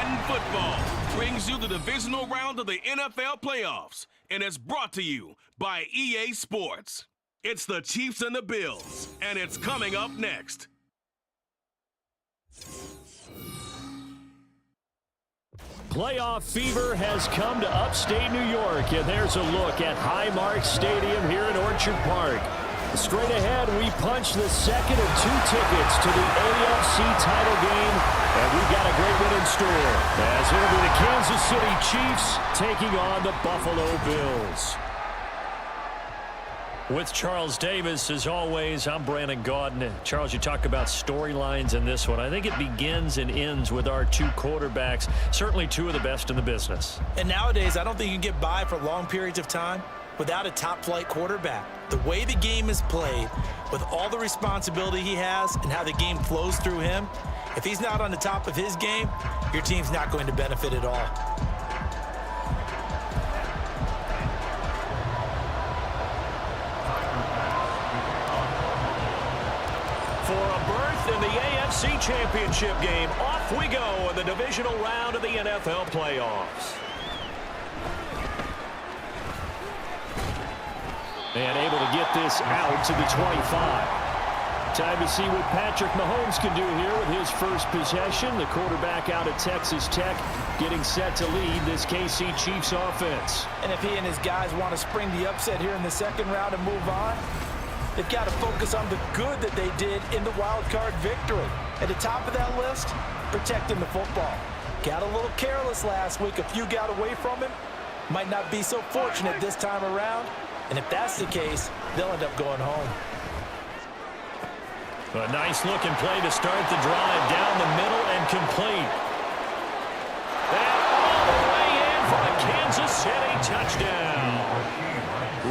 Madden Football brings you the divisional round of the NFL playoffs, and it's brought to you by EA Sports. It's the Chiefs and the Bills, and it's coming up next. Playoff fever has come to upstate New York, and there's a look at Highmark Stadium here in Orchard Park. Straight ahead, we punch the second of 2 tickets to the AFC title game, and we've got a great one in store, as it'll be the Kansas City Chiefs taking on the Buffalo Bills. With Charles Davis, as always, I'm Brandon Gaudin. Charles, you talk about storylines in this one. I think it begins and ends with our 2 quarterbacks, certainly 2 of the best in the business. And nowadays, I don't think you can get by for long periods of time without a top-flight quarterback. The way the game is played, with all the responsibility he has and how the game flows through him, if he's not on the top of his game, your team's not going to benefit at all. For a berth in the AFC Championship game, off we go in the divisional round of the NFL playoffs. And able to get this out to the 25. Time to see what Patrick Mahomes can do here with his first possession. The quarterback out of Texas Tech getting set to lead this KC Chiefs offense. And if he and his guys want to spring the upset here in the second round and move on, they've got to focus on the good that they did in the wild card victory. At the top of that list, protecting the football. Got a little careless last week. A few got away from him. Might not be so fortunate this time around. And if that's the case, they'll end up going home. A nice looking play to start the drive down the middle and complete. And all the way in for a Kansas City touchdown.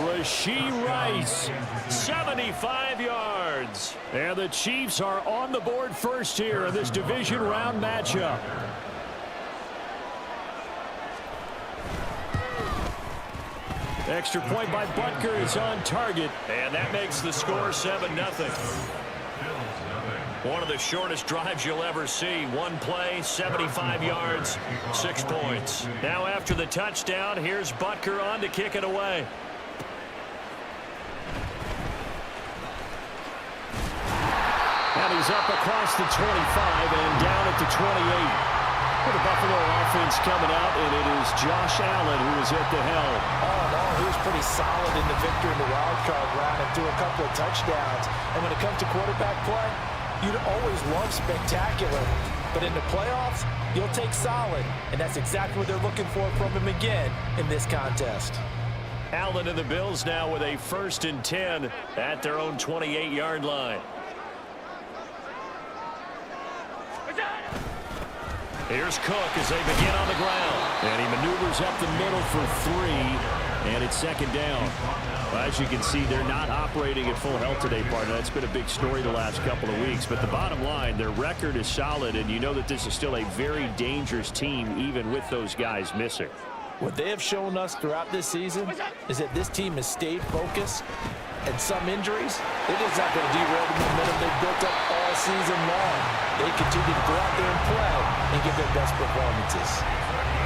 Rashee Rice, 75 yards. And the Chiefs are on the board first here in this division round matchup. Extra point by Butker is on target, and that makes the score 7-0. One of the shortest drives you'll ever see. One play, 75 yards, 6 points. Now after the touchdown, here's Butker on to kick it away. And he's up across the 25 and down at the 28. For the Buffalo offense coming out, and it is Josh Allen who is at the helm. He was pretty solid in the victory in the wild card round and threw a couple of touchdowns. And when it comes to quarterback play, you'd always love spectacular. But in the playoffs, you'll take solid. And that's exactly what they're looking for from him again in this contest. Allen and the Bills now with a 1st and 10 at their own 28-yard line. Here's Cook as they begin on the ground. And he maneuvers up the middle for 3, and it's 2nd down. Well, as you can see, they're not operating at full health today, partner. That's been a big story the last couple of weeks. But the bottom line, their record is solid, and you know that this is still a very dangerous team, even with those guys missing. What they have shown us throughout this season is that this team has stayed focused. And some injuries, it is not going to derail the momentum they've built up all season long. They continue to go out there and play and give their best performances.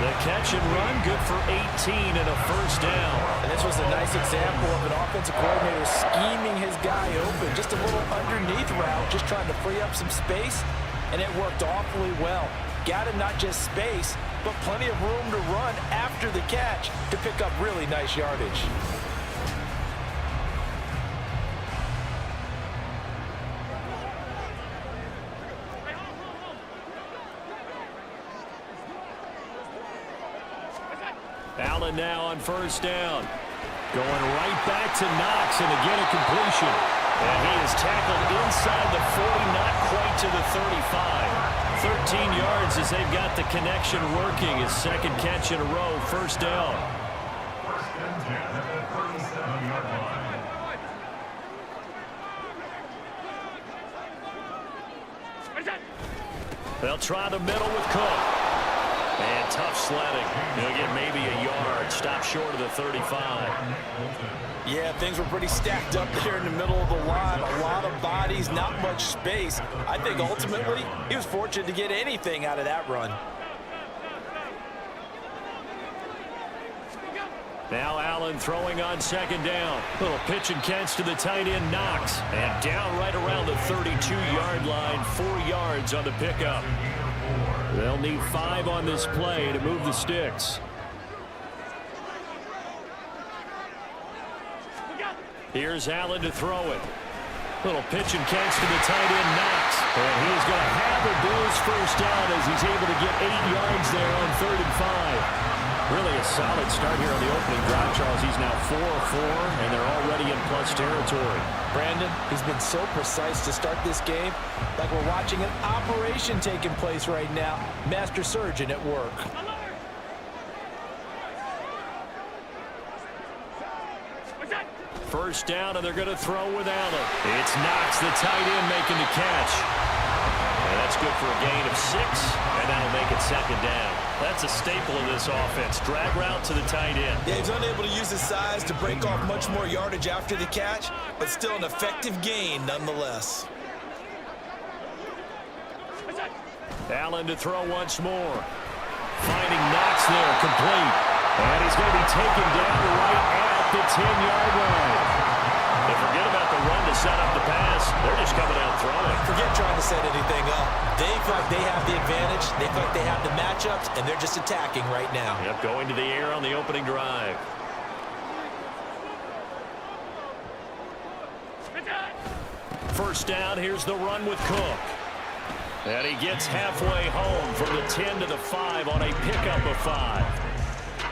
The catch and run, good for 18 and a 1st down. And this was a nice example of an offensive coordinator scheming his guy open. Just a little underneath route, just trying to free up some space, and it worked awfully well. Got him not just space, but plenty of room to run after the catch to pick up really nice yardage. Allen now on 1st down. Going right back to Knox, and again a completion. And he is tackled inside the 40, not quite to the 35. 13 yards as they've got the connection working. His 2nd catch in a row, 1st down. They'll try the middle with Cook. And tough sledding. He'll get maybe a yard. Stop short of the 35. Yeah, things were pretty stacked up there in the middle of the line. A lot of bodies, not much space. I think ultimately he was fortunate to get anything out of that run. Now Allen throwing on second down. Little pitch and catch to the tight end, Knox. And down right around the 32-yard line, 4 yards on the pickup. They'll need 5 on this play to move the sticks. Here's Allen to throw it. Little pitch and catch to the tight end, Knox. And he's going to have a Bills first down as he's able to get 8 yards there on 3rd and 5. Really a solid start here on the opening drive, Charles. He's now 4-4, and they're already in plus territory. Brandon, he's been so precise to start this game, like we're watching an operation taking place right now. Master surgeon at work. First down, and they're going to throw with Allen. It's Knox, the tight end, making the catch. And that's good for a gain of 6, and that'll make it second down. That's a staple of this offense. Drag route to the tight end. Yeah, he's unable to use his size to break off much more yardage after the catch, but still an effective gain nonetheless. Allen to throw once more. Finding Knox there, complete. And he's going to be taken down right at the 10-yard line. They forget about the run to set up the pass. They're just coming out throwing. Forget trying to set anything up. They feel like they have the advantage. They feel like they have the matchups, and they're just attacking right now. Yep, going to the air on the opening drive. First down, here's the run with Cook. And he gets halfway home from the 10 to the 5 on a pickup of 5.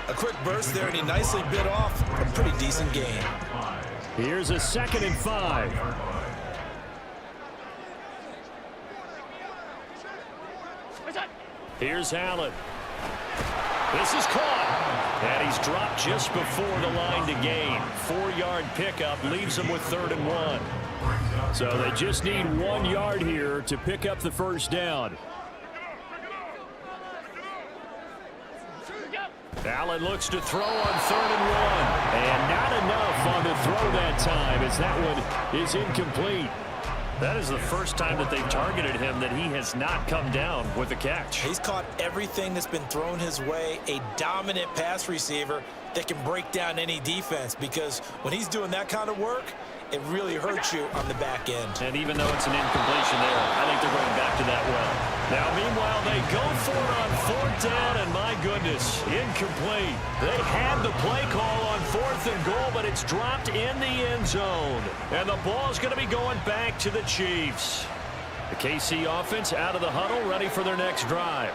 A quick burst there, and he nicely bit off a pretty decent gain. Here's a 2nd and 5. Here's Allen. This is caught. And he's dropped just before the line to gain. 4-yard pickup leaves him with 3rd and 1. So they just need 1 yard here to pick up the first down. Allen looks to throw on 3rd and 1. And not enough on the throw that time as that one is incomplete. That is the first time that they've targeted him that he has not come down with a catch. He's caught everything that's been thrown his way. A dominant pass receiver that can break down any defense, because when he's doing that kind of work, it really hurts you on the back end. And even though it's an incompletion there, I think they're going back to that well. Now, meanwhile, they go for it on 4th down, and my goodness, incomplete. They had the play call on 4th and goal, but it's dropped in the end zone. And the ball's going to be going back to the Chiefs. The KC offense out of the huddle, ready for their next drive.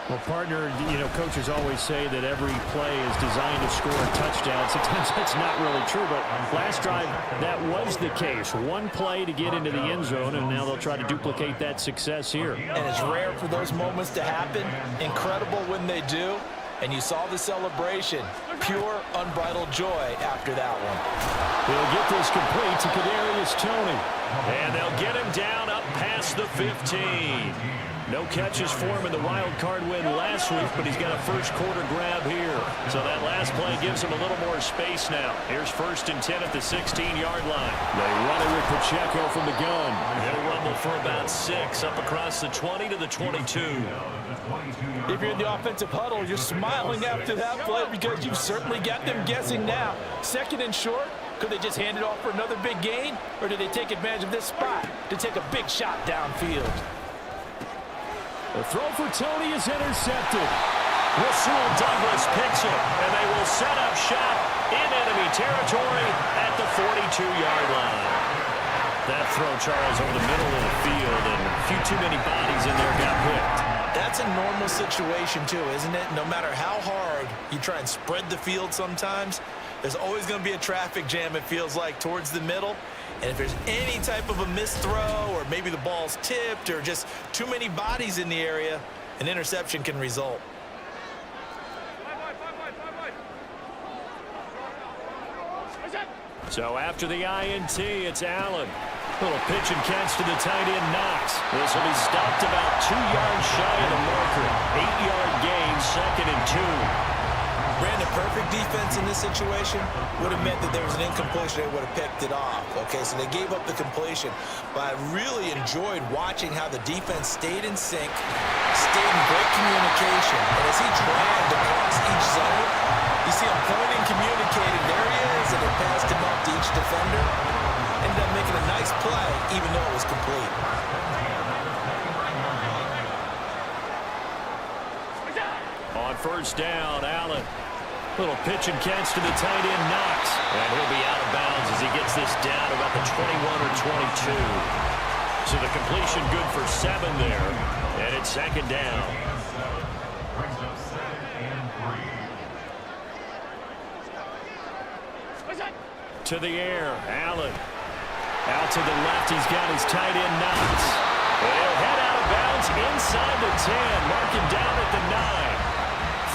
Well, partner, you know, coaches always say that every play is designed to score a touchdown. Sometimes that's not really true, but last drive, that was the case. One play to get into the end zone, and now they'll try to duplicate that success here. And it's rare for those moments to happen. Incredible when they do. And you saw the celebration. Pure, unbridled joy after that one. They'll get this complete to Kadarius Toney. And they'll get him down up past the 15. No catches for him in the wild card win last week, but he's got a first quarter grab here. So that last play gives him a little more space now. Here's 1st and 10 at the 16-yard line. They run it with Pacheco from the gun. He'll rumble for about 6 up across the 20 to the 22. If you're in the offensive huddle, you're smiling after that play because you've certainly got them guessing now. 2nd and short. Could they just hand it off for another big gain? Or do they take advantage of this spot to take a big shot downfield? The throw for Toney is intercepted. Rasul Douglas picks it, and they will set up shop in enemy territory at the 42-yard line. That throw, Charles, over the middle of the field, and a few too many bodies in there got picked. That's a normal situation, too, isn't it? No matter how hard you try and spread the field sometimes, there's always going to be a traffic jam, it feels like, towards the middle. And if there's any type of a missed throw, or maybe the ball's tipped, or just too many bodies in the area, an interception can result. So after the INT, it's Allen. Little pitch and catch to the tight end, Knox. This will be stopped about 2 yards shy of the marker. 8-yard gain, 2nd and 2. Brandon, perfect defense in this situation would have meant that there was an incompletion. They would have picked it off. Okay, so they gave up the completion. But I really enjoyed watching how the defense stayed in sync, stayed in great communication. And as he dragged across each zone, You see him pointing, communicating. There he is, and they passed him up to each defender. Ended up making a nice play, even though it was complete. On first down, Allen. Little pitch and catch to the tight end, Knox. And he'll be out of bounds as he gets this down about the 21 or 22. So the completion good for 7 there. And it's second down. To the air, Allen. Out to the left, he's got his tight end, Knox. And he'll head out of bounds inside the 10, marking down at the 9.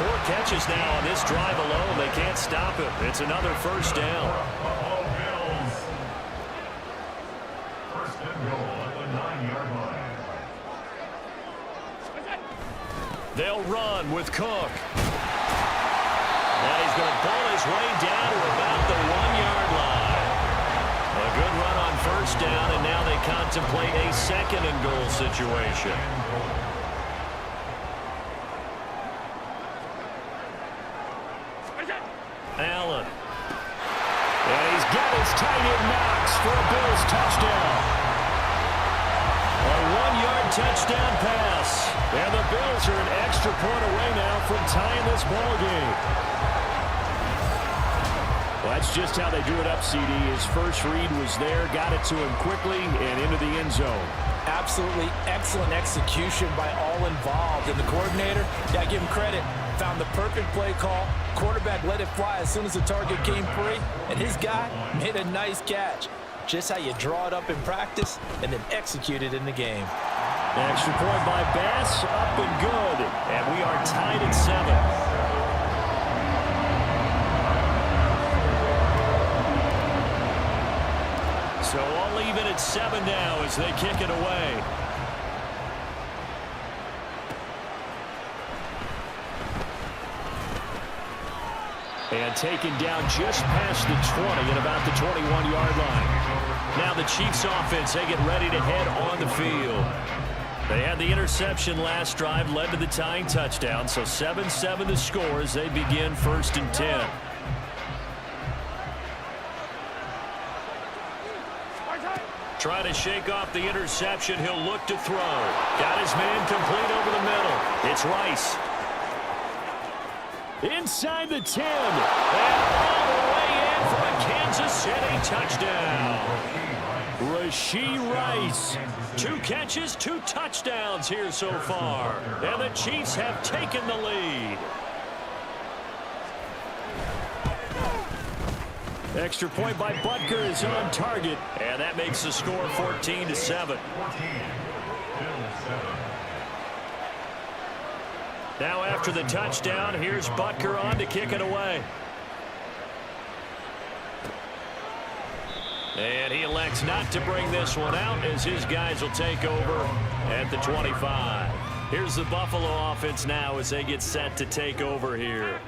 4 catches now on this drive alone. They can't stop him. It's another first down. First and goal at the 9-yard line. They'll run with Cook. And he's going to pull his way down to about the 1-yard line. A good run on first down, and now they contemplate a second and goal situation. Allen. And he's got his tight end Knox for a Bills touchdown. A 1-yard touchdown pass. And the Bills are an extra point away now from tying this ball game. Well, that's just how they drew it up, CD. His first read was there, got it to him quickly, and into the end zone. Absolutely excellent execution by all involved. And the coordinator, got to give him credit, found the perfect play call. Quarterback let it fly as soon as the target came free, and his guy made a nice catch. Just how you draw it up in practice and then execute it in the game. Extra point by Bass, up and good. And we are tied at 7. So all even at 7 now as they kick it away. And taken down just past the 20 at about the 21-yard line. Now the Chiefs offense, they get ready to head on the field. They had the interception last drive, led to the tying touchdown. So 7-7 the score as they begin first and 10. Trying to shake off the interception. He'll look to throw. Got his man complete over the middle. It's Rice. Inside the 10. And all the way in for a Kansas City touchdown. Rashee Rice. 2 catches, 2 touchdowns here so far. And the Chiefs have taken the lead. Extra point by Butker is on target. And that makes the score 14-7. Now after the touchdown, here's Butker on to kick it away. And he elects not to bring this one out as his guys will take over at the 25. Here's the Buffalo offense now as they get set to take over here.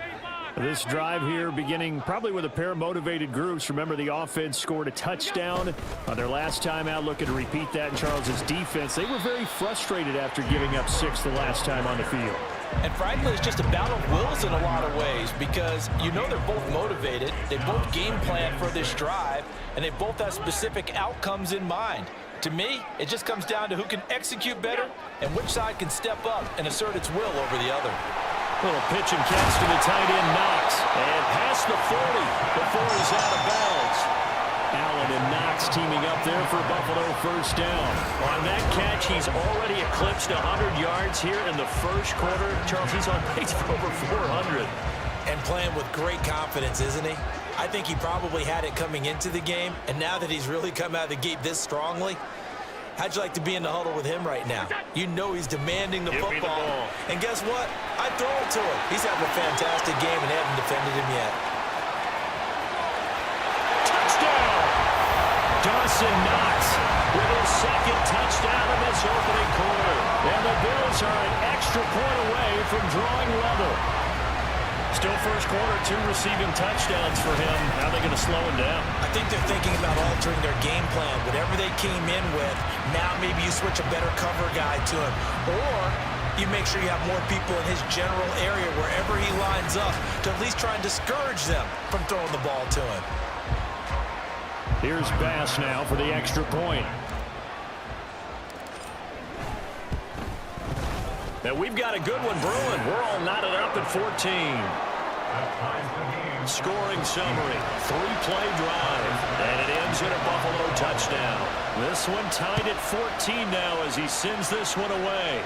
This drive here beginning probably with a pair of motivated groups. Remember, the offense scored a touchdown on their last time out, looking to repeat that in Charles's defense. They were very frustrated after giving up 6 the last time on the field. And frankly, it's just a battle of wills in a lot of ways because you know they're both motivated, they both game plan for this drive, and they both have specific outcomes in mind. To me, it just comes down to who can execute better and which side can step up and assert its will over the other. Little pitch and catch to the tight end, Knox. And past the 40 before he's out of bounds. Allen and Knox teaming up there for Buffalo first down. On that catch, he's already eclipsed 100 yards here in the first quarter. Charles, he's on pace for over 400. And playing with great confidence, isn't he? I think he probably had it coming into the game, and now that he's really come out of the gate this strongly, how'd you like to be in the huddle with him right now? You know he's demanding the football. And guess what? I throw it to him. He's having a fantastic game and haven't defended him yet. Touchdown! Dawson Knox with his second touchdown in this opening quarter. And the Bills are an extra point away from drawing level. Still first quarter, 2 receiving touchdowns for him. How are they going to slow him down? I think they're thinking about altering their game plan. Whatever they came in with, now maybe you switch a better cover guy to him. Or you make sure you have more people in his general area wherever he lines up to at least try and discourage them from throwing the ball to him. Here's Bass now for the extra point. And we've got a good one brewing. We're all knotted up at 14. Scoring summary, 3-play drive, and it ends in a Buffalo touchdown. This one tied at 14 now as he sends this one away.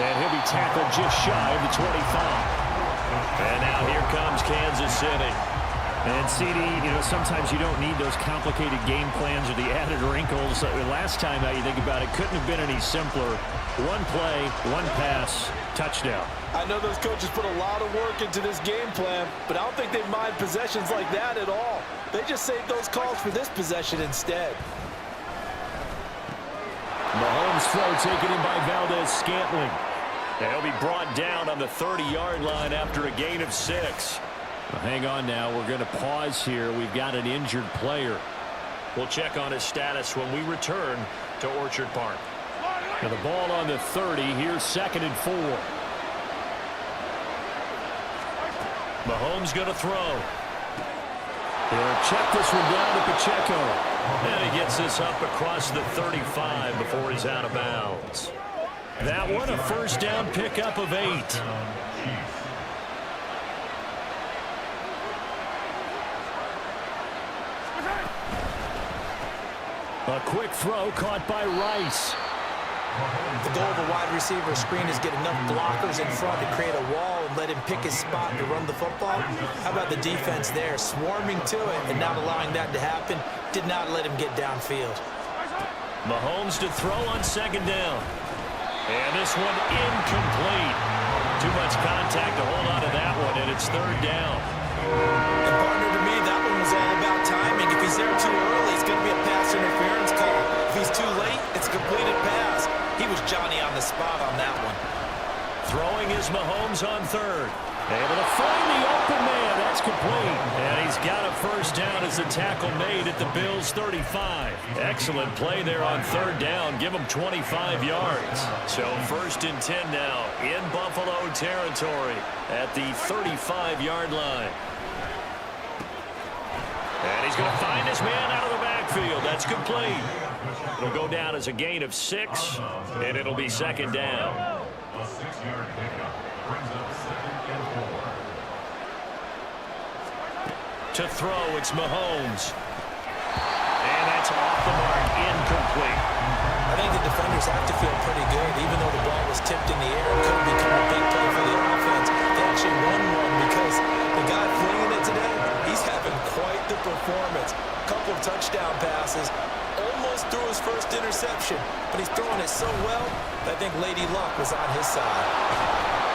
And he'll be tackled just shy of the 25. And now here comes Kansas City. And CD, sometimes you don't need those complicated game plans or the added wrinkles. Last time, now you think about it, couldn't have been any simpler. One play, one pass, touchdown. I know those coaches put a lot of work into this game plan, but I don't think they mind possessions like that at all. They just saved those calls for this possession instead. Mahomes' throw taken in by Valdez-Scantling. He'll be brought down on the 30-yard line after a gain of 6. Well, hang on now. We're going to pause here. We've got an injured player. We'll check on his status when we return to Orchard Park. Now the ball on the 30. Here's 2nd and 4. Mahomes going to throw. He'll check this one down to Pacheco. And he gets this up across the 35 before he's out of bounds. That one a first down pickup of 8. A quick throw caught by Rice. The goal of a wide receiver screen is get enough blockers in front to create a wall and let him pick his spot to run the football. How about the defense there, swarming to it and not allowing that to happen? Did not let him get downfield. Mahomes to throw on 2nd down. And this one incomplete. Too much contact to hold on to that one, and it's 3rd down. And partner, to me, that one was all about timing. If he's there too early, it's going to be a pass interference call. If he's too late, it's a completed pass. He was Johnny on the spot on that one. Throwing is Mahomes on 3rd. Able to find the open man. That's complete. And he's got a first down as the tackle made at the Bills' 35. Excellent play there on 3rd down. Give him 25 yards. So 1st and 10 now in Buffalo territory at the 35-yard line. And he's going to find his man out of the backfield. That's complete. It'll go down as a gain of 6, and it'll be 2nd down. A 6-yard pickup brings up 2nd and 4. To throw, it's Mahomes. And that's off the mark, incomplete. I think the defenders have to feel pretty good. Even though the ball was tipped in the air, it could become a big play for the offense. They actually won one because the guy flinging it today, he's having quite the performance. A couple of touchdown passes, almost threw his first interception, but he's throwing it so well that I think Lady Luck was on his side.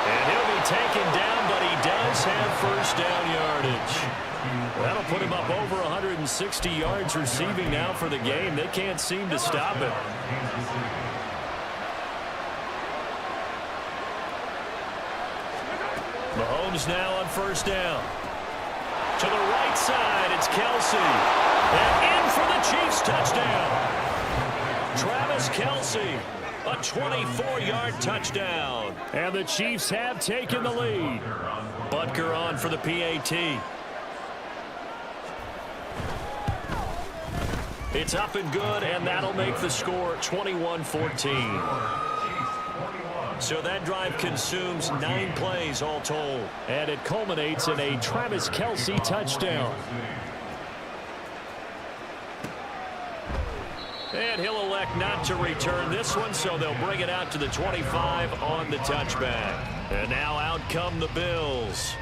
And he'll be taken down, but he does have first down yardage. That'll put him up over 160 yards receiving now for the game. They can't seem to stop it. Mahomes now on first down. To the right side, it's Kelsey. And in for the Chiefs touchdown. Travis Kelsey, a 24-yard touchdown. And the Chiefs have taken the lead. Butker on for the PAT. It's up and good, and that'll make the score 21-14. So that drive consumes 9 plays all told. And it culminates in a Travis Kelsey touchdown. And he'll elect not to return this one, so they'll bring it out to the 25 on the touchback. And now out come the Bills.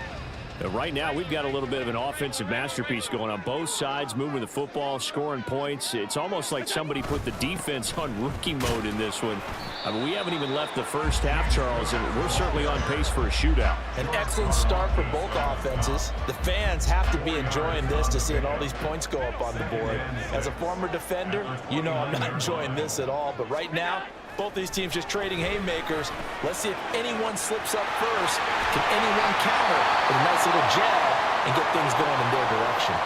Right now, we've got a little bit of an offensive masterpiece going on. Both sides moving the football, scoring points. It's almost like somebody put the defense on rookie mode in this one. I mean, we haven't even left the first half, Charles, and we're certainly on pace for a shootout. An excellent start for both offenses. The fans have to be enjoying this to seeing all these points go up on the board. As a former defender, you know I'm not enjoying this at all. But right now, both these teams just trading haymakers. Let's see if anyone slips up first. Can anyone counter with a nice little jab and get things going in their direction?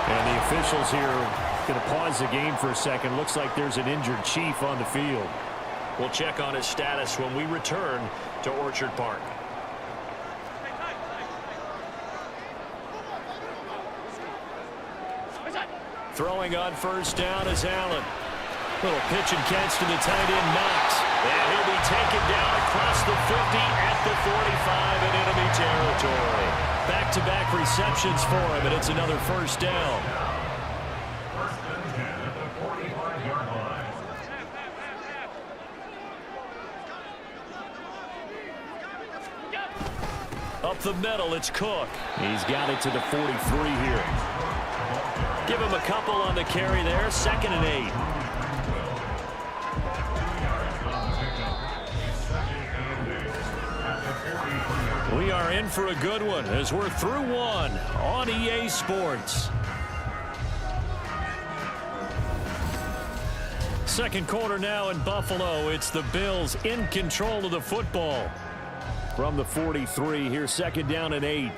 And the officials here going to pause the game for a second. Looks like there's an injured Chief on the field. We'll check on his status when we return to Orchard Park. Throwing on first down is Allen. Little pitch and catch to the tight end, Knox. And he'll be taken down across the 50 at the 45 in enemy territory. Back-to-back receptions for him, and it's another first down. First and 10 at the 45-yard line. Up the middle, it's Cook. He's got it to the 43 here. Give him a couple on the carry there. 2nd and 8. We are in for a good one as we're through one on EA Sports. Second quarter now in Buffalo. It's the Bills in control of the football. From the 43, here's 2nd down and 8.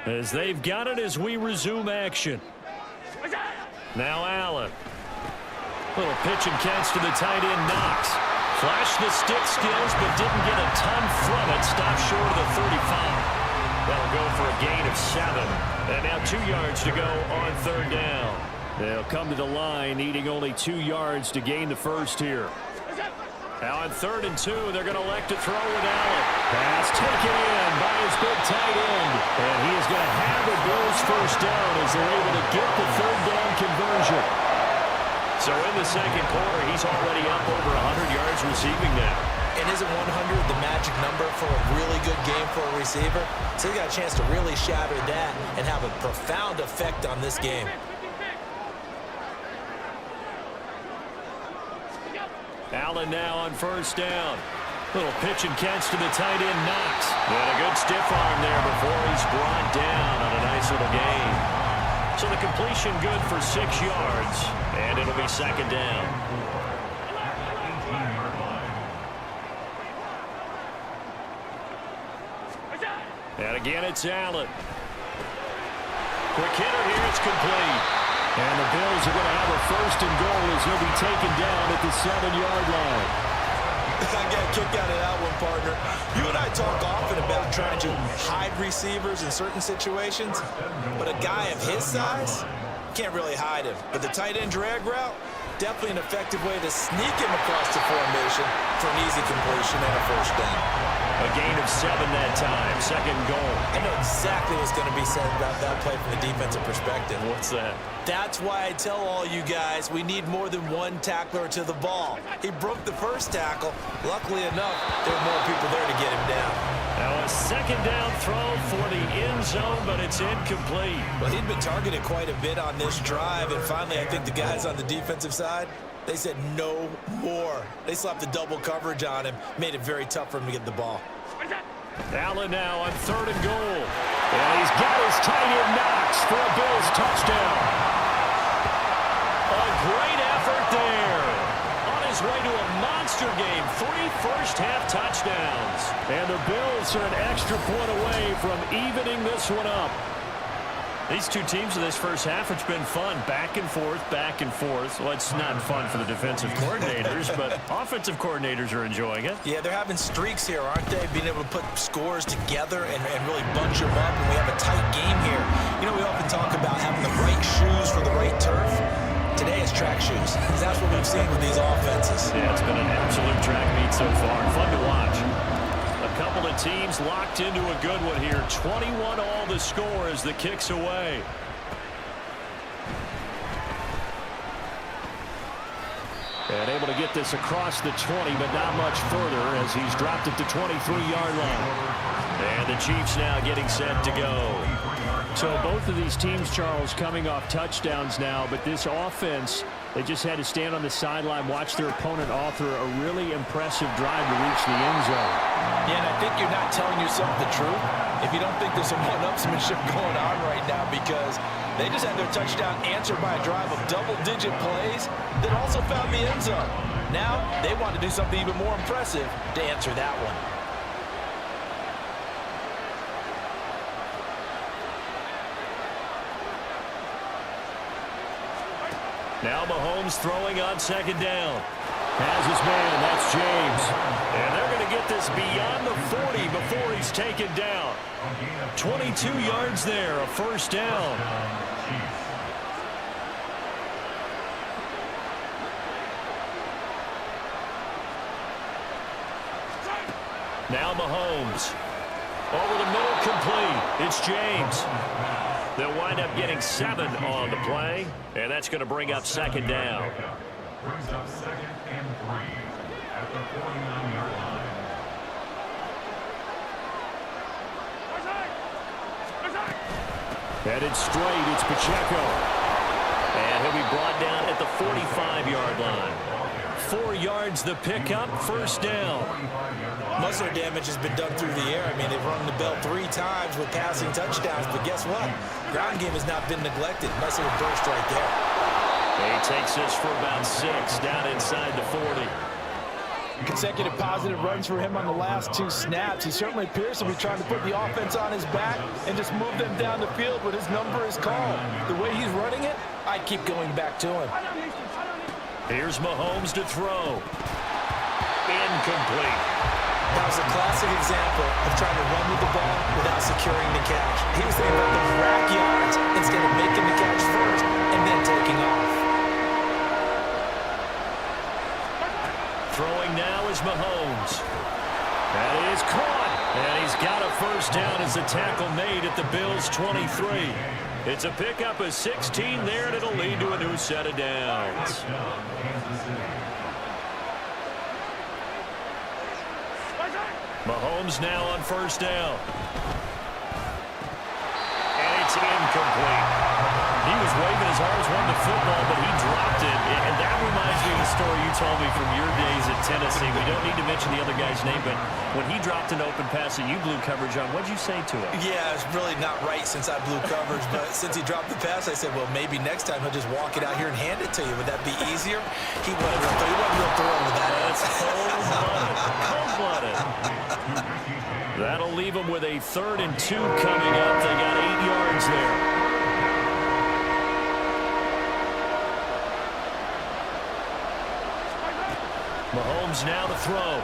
As they've got it as we resume action. Now Allen. Little pitch and catch to the tight end, Knox. Flashed the stick skills, but didn't get a ton from it. Stopped short of the 35. That'll go for a gain of 7. And now 2 yards to go on 3rd down. They'll come to the line, needing only 2 yards to gain the first here. Now on 3rd and 2, they're going to elect to throw with Allen. Pass taken in by his big tight end. And he is going to have the Bills first down as they're able to get the 3rd down conversion. So in the second quarter, he's already up over 100 yards receiving now. And isn't 100 the magic number for a really good game for a receiver? So he got a chance to really shatter that and have a profound effect on this game. Allen now on first down. Little pitch and catch to the tight end, Knox. And a good stiff arm there before he's brought down on a nice little gain. So the completion good for 6 yards, and it'll be 2nd down. And again, it's Allen. Quick hitter here, it's complete. And the Bills are going to have a 1st and goal as he'll be taken down at the 7-yard line. I got a kick out of that one, partner. You and I talk often about trying to hide receivers in certain situations, but a guy of his size can't really hide him. But the tight end drag route, definitely an effective way to sneak him across the formation for an easy completion and a 1st down. A gain of 7 that time, 2nd goal. I know exactly what's going to be said about that play from the defensive perspective. What's that? That's why I tell all you guys we need more than one tackler to the ball. He broke the first tackle. Luckily enough, there were more people there to get him down. Now a 2nd down throw for the end zone, but it's incomplete. Well, he'd been targeted quite a bit on this drive, and finally I think the guys on the defensive side, they said no more. They slapped the double coverage on him, made it very tough for him to get the ball. Allen now on 3rd and goal. And he's got his tight end Knox for a Bills touchdown. A great effort there. On his way to a monster game. 3 first-half touchdowns. And the Bills are an extra point away from evening this one up. These two teams in this first half, it's been fun. Back and forth, back and forth. Well, it's not fun for the defensive coordinators, but offensive coordinators are enjoying it. Yeah, they're having streaks here, aren't they? Being able to put scores together and really bunch them up, and we have a tight game here. You know, we often talk about having the right shoes for the right turf. Today is track shoes, because that's what we've seen with these offenses. Yeah, it's been an absolute track meet so far. Fun to watch. A couple of teams locked into a good one here. 21 all the score as the kick's away. And able to get this across the 20, but not much further as he's dropped it to 23-yard line. And the Chiefs now getting set to go. So both of these teams, Charles, coming off touchdowns now, but this offense, they just had to stand on the sideline, watch their opponent author a really impressive drive to reach the end zone. Yeah, and I think you're not telling yourself the truth if you don't think there's some one-upsmanship going on right now, because they just had their touchdown answered by a drive of double-digit plays that also found the end zone. Now they want to do something even more impressive to answer that one. Now Mahomes throwing on second down. Has his man, that's James. And they're going to get this beyond the 40 before he's taken down. 22 yards there, a first down. Now Mahomes. Over the middle, complete. It's James. They'll wind up getting 7 on the play, and that's going to bring up second down. Brings up 2nd and 3 at the 49-yard line. Headed straight, it's Pacheco. And he'll be brought down at the 45-yard line. 4 yards the pickup, first down. Most of their damage has been done through the air. I mean, they've rung the bell 3 times with passing touchdowns, but guess what? Ground game has not been neglected. Nice little burst right there. He takes this for about 6 down inside the 40. Consecutive positive runs for him on the last 2 snaps. He certainly appears to be trying to put the offense on his back and just move them down the field when his number is called. The way he's running it, I keep going back to him. Here's Mahomes to throw. Incomplete. That was a classic example of trying to run with the ball without securing the catch. He was thinking about the rack yards instead of making the catch first and then taking off. Throwing now is Mahomes. That is caught. And he's got a first down as the tackle made at the Bills' 23. It's a pickup of 16 there, and it'll lead to a new set of downs. Mahomes now on first down. And it's incomplete. He was waving his arms wanting the football, but he dropped it. And that reminds me of the story you told me from your days at Tennessee. We don't need to mention the other guy's name, but when he dropped an open pass that you blew coverage on, what'd you say to him? Yeah, it's really not right since I blew coverage, but since he dropped the pass, I said, well, maybe next time he'll just walk it out here and hand it to you. Would that be easier? He wasn't real thrilled with that. That's cold-blooded. Cold-blooded. That'll leave them with a 3rd and 2 coming up. They got 8 yards there. Mahomes now to throw.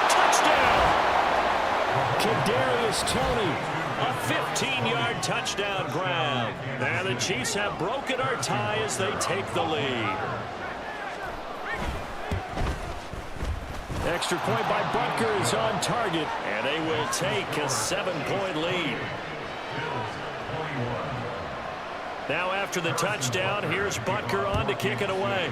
Touchdown! Kadarius Toney, a 15-yard touchdown grab. And the Chiefs have broken our tie as they take the lead. Extra point by Butker is on target, and they will take a 7-point lead. Now after the touchdown, here's Butker on to kick it away.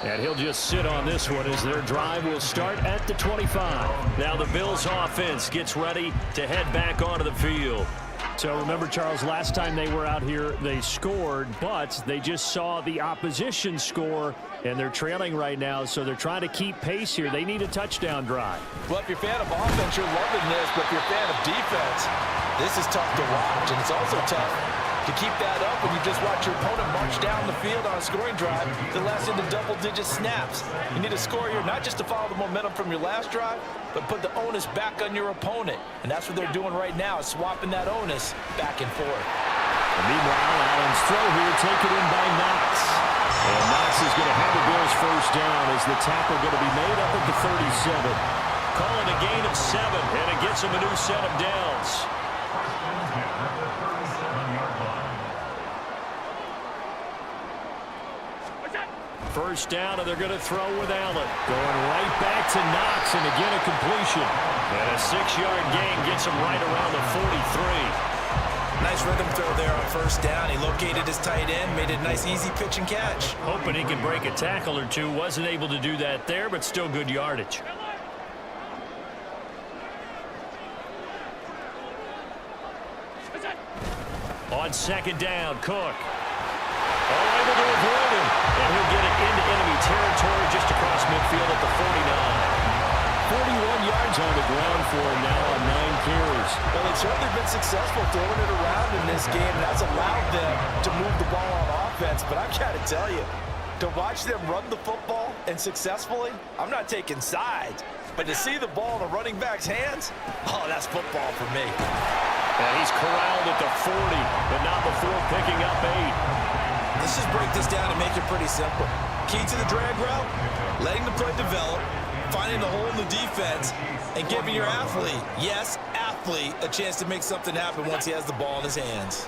And he'll just sit on this one as their drive will start at the 25. Now the Bills offense gets ready to head back onto the field. So remember, Charles, last time they were out here, they scored, but they just saw the opposition score, and they're trailing right now, so they're trying to keep pace here. They need a touchdown drive. Well, if you're a fan of offense, you're loving this, but if you're a fan of defense, this is tough to watch, and it's also tough to keep that up when you just watch your opponent march down the field on a scoring drive that lasts into double-digit snaps. You need to score here not just to follow the momentum from your last drive, but put the onus back on your opponent. And that's what they're doing right now, is swapping that onus back and forth. And meanwhile, Allen's throw here taken in by Knox. And Knox is going to have the Bills first down as the tackle going to be made up at the 37. Calling a gain of 7, and it gets him a new set of downs. First down, and they're going to throw with Allen. Going right back to Knox, and again a completion. And a 6-yard gain gets him right around the 43. Nice rhythm throw there on first down. He located his tight end, made it a nice easy pitch and catch. Hoping he can break a tackle or two. Wasn't able to do that there, but still good yardage. On second down, Cook. All able to avoid him. And he'll get it into enemy territory just across midfield at the 49. 41 yards on the ground for him now on 9 carries. Well, they've certainly been successful throwing it around in this game. That's allowed them to move the ball on offense. But I've got to tell you, to watch them run the football and successfully, I'm not taking sides. But to see the ball in a running back's hands, oh, that's football for me. And he's corralled at the 40, but not before picking up 8. Let's just break this down and make it pretty simple. Key to the drag route, letting the play develop, finding the hole in the defense, and giving your athlete, yes, athlete, a chance to make something happen once he has the ball in his hands.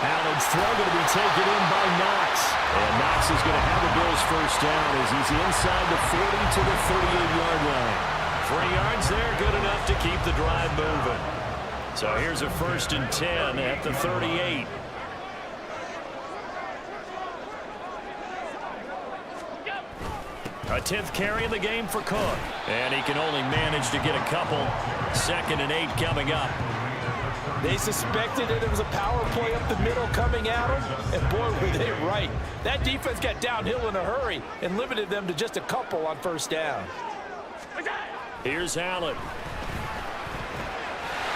Allen's throw going to be taken in by Knox. And Knox is going to have the Bills first down as he's inside the 40 to the 38-yard line. 3 yards there, good enough to keep the drive moving. So here's a 1st and 10 at the 38. A 10th carry in the game for Cook. And he can only manage to get a couple. 2nd and 8 coming up. They suspected that it was a power play up the middle coming at them, and boy, were they right. That defense got downhill in a hurry and limited them to just a couple on 1st down. Here's Allen.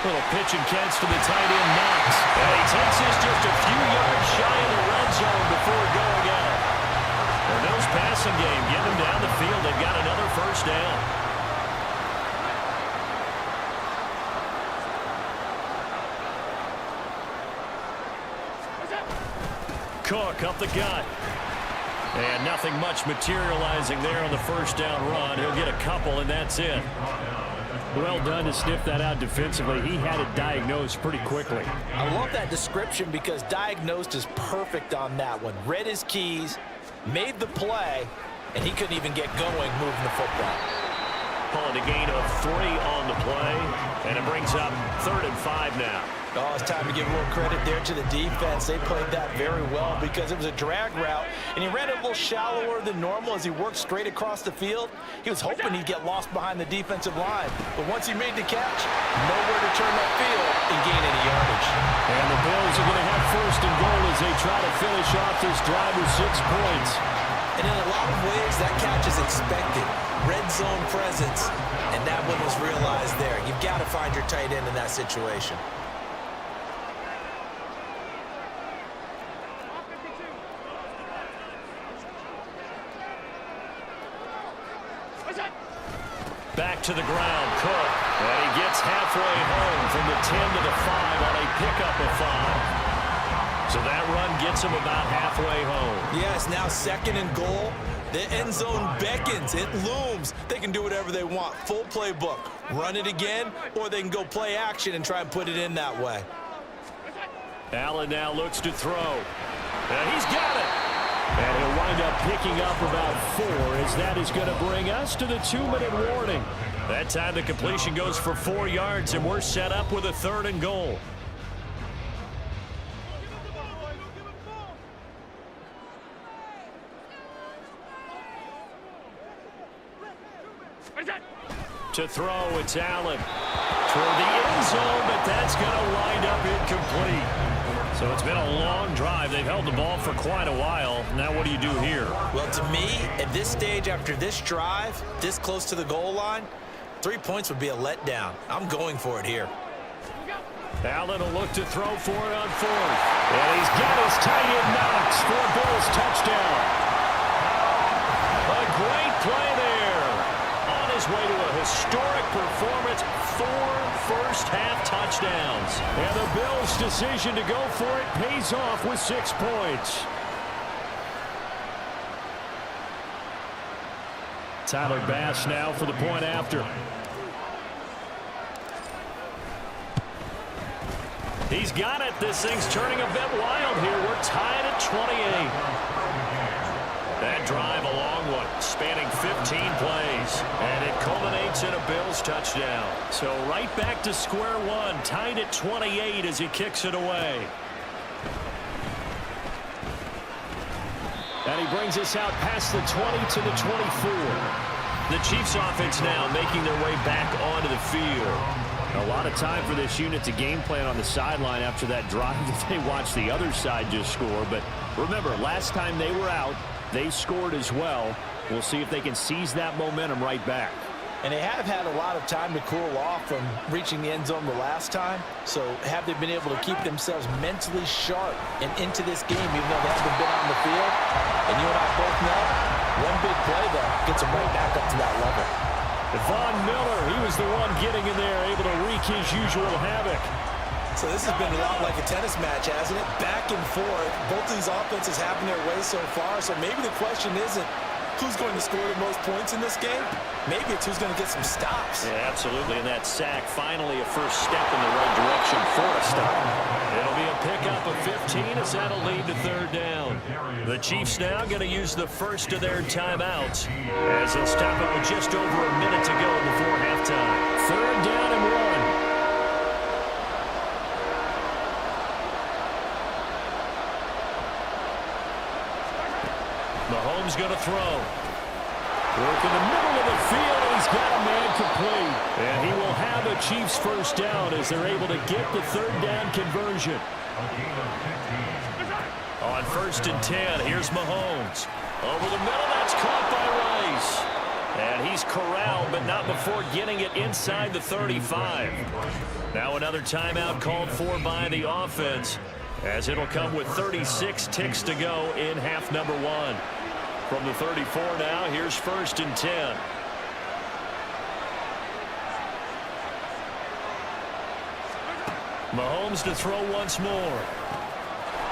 Little pitch and catch to the tight end, Knox. And he takes this just a few yards shy of the red zone before going out. The Bills passing game, getting them down the field. They've got another 1st down. Cook up the gut. And nothing much materializing there on the 1st down run. He'll get a couple, and that's it. Well done to sniff that out defensively. He had it diagnosed pretty quickly. I love that description because diagnosed is perfect on that one. Read his keys, made the play, and he couldn't even get going moving the football. Pulling a gain of 3 on the play, and it brings up 3rd and 5 now. Oh, it's time to give a little credit there to the defense. They played that very well because it was a drag route, and he ran it a little shallower than normal as he worked straight across the field. He was hoping he'd get lost behind the defensive line, but once he made the catch, nowhere to turn that field and gain any yardage. And the Bills are going to have 1st and goal as they try to finish off this drive with 6 points. And in a lot of ways, that catch is expected. Red zone presence, and that one was realized there. You've got to find your tight end in that situation. Back to the ground, Cook. And he gets halfway home from the 10 to the 5 on a pickup of 5. So that run gets him about halfway home. Yes, now 2nd and goal. The end zone beckons. It looms. They can do whatever they want. Full playbook. Run it again, or they can go play action and try and put it in that way. Allen now looks to throw. And he's got it. And he'll wind up picking up about 4 as that is going to bring us to the 2-minute warning. That time the completion goes for 4 yards, and we're set up with a 3rd and goal. To throw, it's Allen. Toward the end zone, but that's going to wind up incomplete. So it's been a long drive. They've held the ball for quite a while. Now what do you do here? Well, to me, at this stage after this drive, this close to the goal line, 3 points would be a letdown. I'm going for it here. Allen will look to throw for it on 4th. And he's got his tight end Knox for a Bills touchdown. A great play there. On his way to a historic performance, 4 first-half touchdowns. And the Bills' decision to go for it pays off with 6 points. Tyler Bass now for the point after. He's got it. This thing's turning a bit wild here. We're tied at 28. That drive a long one, spanning 15 plays, and it culminates in a Bills touchdown. So right back to square one, tied at 28 as he kicks it away. And he brings us out past the 20 to the 24. The Chiefs offense now making their way back onto the field. A lot of time for this unit to game plan on the sideline after that drive that they watched the other side just score. But remember, last time they were out, they scored as well. We'll see if they can seize that momentum right back. And they have had a lot of time to cool off from reaching the end zone the last time. So have they been able to keep themselves mentally sharp and into this game even though they haven't been on the field? And you and I both know one big play, though, gets them right back up to that level. Von Miller, he was the one getting in there, able to wreak his usual havoc. So this has been a lot like a tennis match, hasn't it? Back and forth. Both of these offenses having their way so far. So maybe the question isn't who's going to score the most points in this game. Maybe it's who's going to get some stops. Yeah, absolutely. And that sack, finally a first step in the right direction for a stop. It'll be a pickup of 15 as that'll lead to third down. The Chiefs now going to use the first of their timeouts as they'll stop it with just over a minute to go before halftime. Third down and 1. Mahomes going to throw. Work in the middle of the field, and he's got a man complete. And he will have a Chiefs first down as they're able to get the third down conversion. On 1st and 10, here's Mahomes. Over the middle, that's caught by Rice. And he's corralled, but not before getting it inside the 35. Now another timeout called for by the offense, as it'll come with 36 ticks to go in half number 1. From the 34 now, here's 1st and 10. Mahomes to throw once more.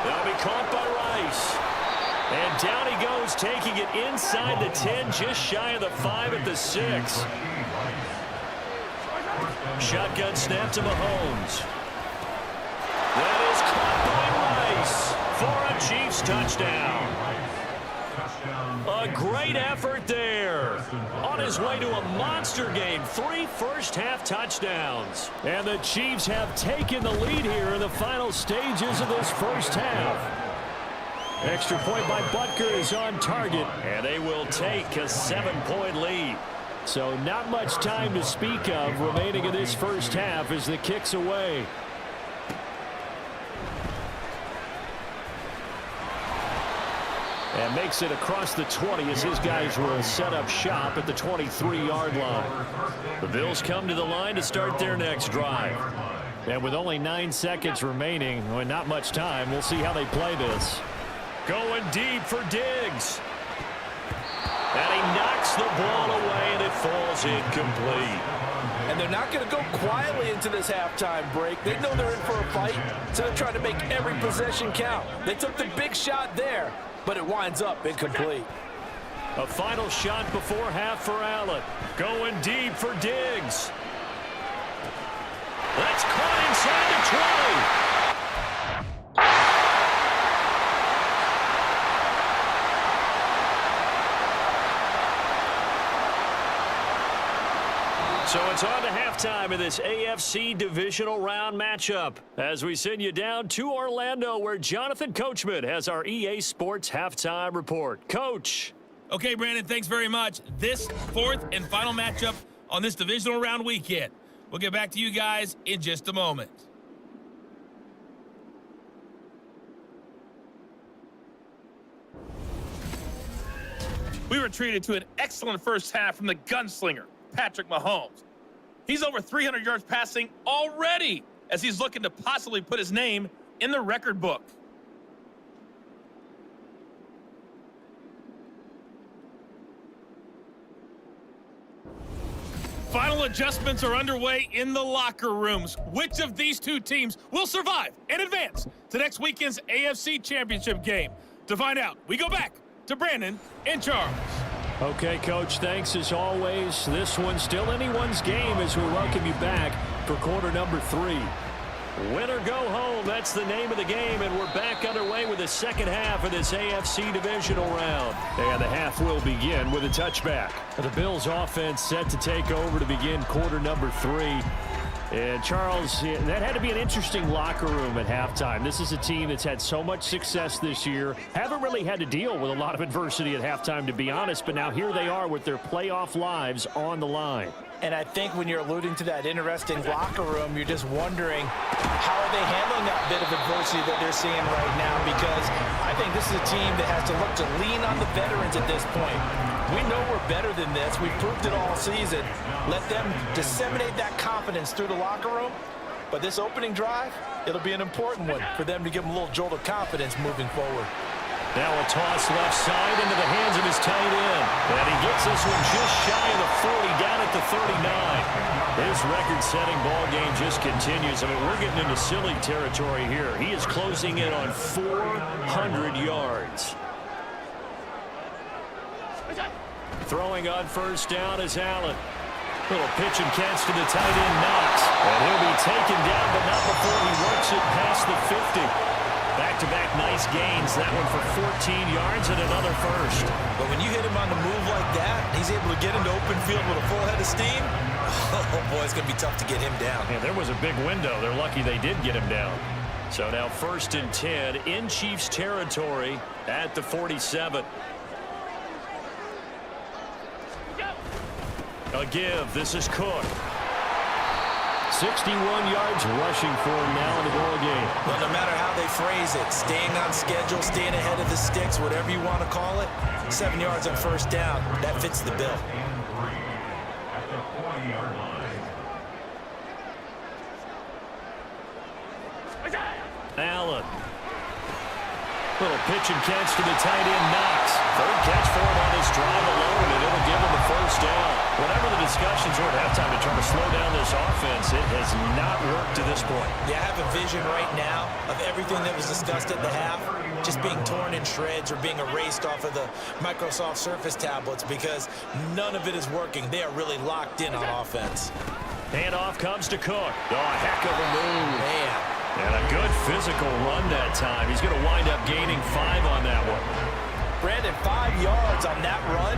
That'll be caught by Rice. And down he goes, taking it inside the 10, just shy of the 5 at the 6. Shotgun snap to Mahomes. That is caught by Rice for a Chiefs touchdown. A great effort there. On his way to a monster game. 3 first-half touchdowns. And the Chiefs have taken the lead here in the final stages of this first half. Extra point by Butker is on target. And they will take a 7-point lead. So not much time to speak of remaining in this first half as the kick's away. And makes it across the 20 as his guys will set up shop at the 23-yard line. The Bills come to the line to start their next drive. And with only 9 seconds remaining, and not much time, we'll see how they play this. Going deep for Diggs. And he knocks the ball away, and it falls incomplete. And they're not going to go quietly into this halftime break. They know they're in for a fight, so they're trying to make every possession count. They took the big shot there, but it winds up incomplete. A final shot before half for Allen. Going deep for Diggs. That's caught inside the 20. So it's on to halftime of this AFC Divisional Round matchup as we send you down to Orlando where Jonathan Coachman has our EA Sports Halftime Report. Coach. Okay, Brandon, thanks very much. This 4th and final matchup on this Divisional Round weekend. We'll get back to you guys in just a moment. We were treated to an excellent first half from the gunslinger, Patrick Mahomes. He's over 300 yards passing already as he's looking to possibly put his name in the record book. Final adjustments are underway in the locker rooms. Which of these two teams will survive and advance to next weekend's AFC Championship game? To find out, we go back to Brandon and Charles. Okay, Coach, thanks as always. This one's still anyone's game as we welcome you back for quarter number 3. Win or go home, that's the name of the game, and we're back underway with the second half of this AFC Divisional Round. And the half will begin with a touchback. The Bills' offense set to take over to begin quarter number 3. And, Charles, that had to be an interesting locker room at halftime. This is a team that's had so much success this year. Haven't really had to deal with a lot of adversity at halftime, to be honest. But now here they are with their playoff lives on the line. And I think when you're alluding to that interesting locker room, you're just wondering how are they handling that bit of adversity that they're seeing right now, because I think this is a team that has to look to lean on the veterans at this point. We know we're better than this. We've proved it all season. Let them disseminate that confidence through the locker room. But this opening drive, it'll be an important one for them to give them a little jolt of confidence moving forward. Now a toss left side into the hands of his tight end. And he gets this one just shy of the 40, down at the 39. His record-setting ball game just continues. I mean, we're getting into silly territory here. He is closing in on 400 yards. Throwing on first down is Allen. Little pitch and catch to the tight end, Knox. And he'll be taken down, but not before he works it past the 50. Back-to-back nice gains. That one for 14 yards and another first. But when you hit him on the move like that, he's able to get into open field with a full head of steam. Oh, boy, it's going to be tough to get him down. Yeah, there was a big window. They're lucky they did get him down. So now 1st and 10 in Chiefs territory at the 47. A give. This is Cook. 61 yards rushing for him now in the ball game. Well, no matter how they phrase it, staying on schedule, staying ahead of the sticks, whatever you want to call it, 7 yards on first down, that fits the bill. At the 20-yard line. Allen. Little pitch and catch to the tight end, Knox. Third catch for him on his drive alone, and it'll give him the first down. Whatever the discussions were at halftime to try to slow down this offense, it has not worked to this point. Yeah, I have a vision right now of everything that was discussed at the half just being torn in shreds or being erased off of the Microsoft Surface tablets because none of it is working. They are really locked in on offense. Handoff comes to Cook. Oh, a heck of a move. Man. And a good physical run that time. He's going to wind up gaining 5 on that one. Brandon, 5 yards on that run.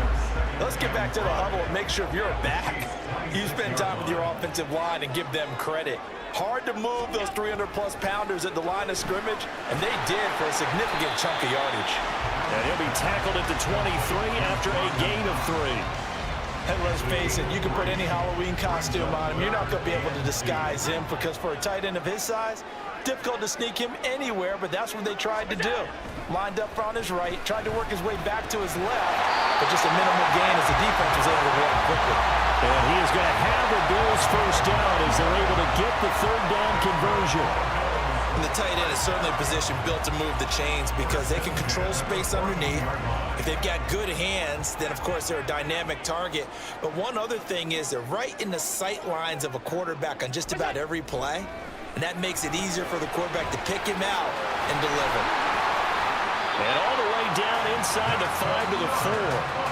Let's get back to the huddle and make sure if you're back, you spend time with your offensive line and give them credit. Hard to move those 300-plus pounders at the line of scrimmage, and they did for a significant chunk of yardage. And he'll be tackled at the 23 after a gain of 3. And let's face it, you can put any Halloween costume on him. You're not going to be able to disguise him because for a tight end of his size, difficult to sneak him anywhere, but that's what they tried to do. Lined up on his right, tried to work his way back to his left, but just a minimal gain as the defense was able to react quickly. And he is going to have the Bills first down as they're able to get the third down conversion. And the tight end is certainly a position built to move the chains because they can control space underneath. If they've got good hands, then of course they're a dynamic target. But one other thing is they're right in the sight lines of a quarterback on just about every play. And that makes it easier for the quarterback to pick him out and deliver. And all the way down inside the 5 to the 4.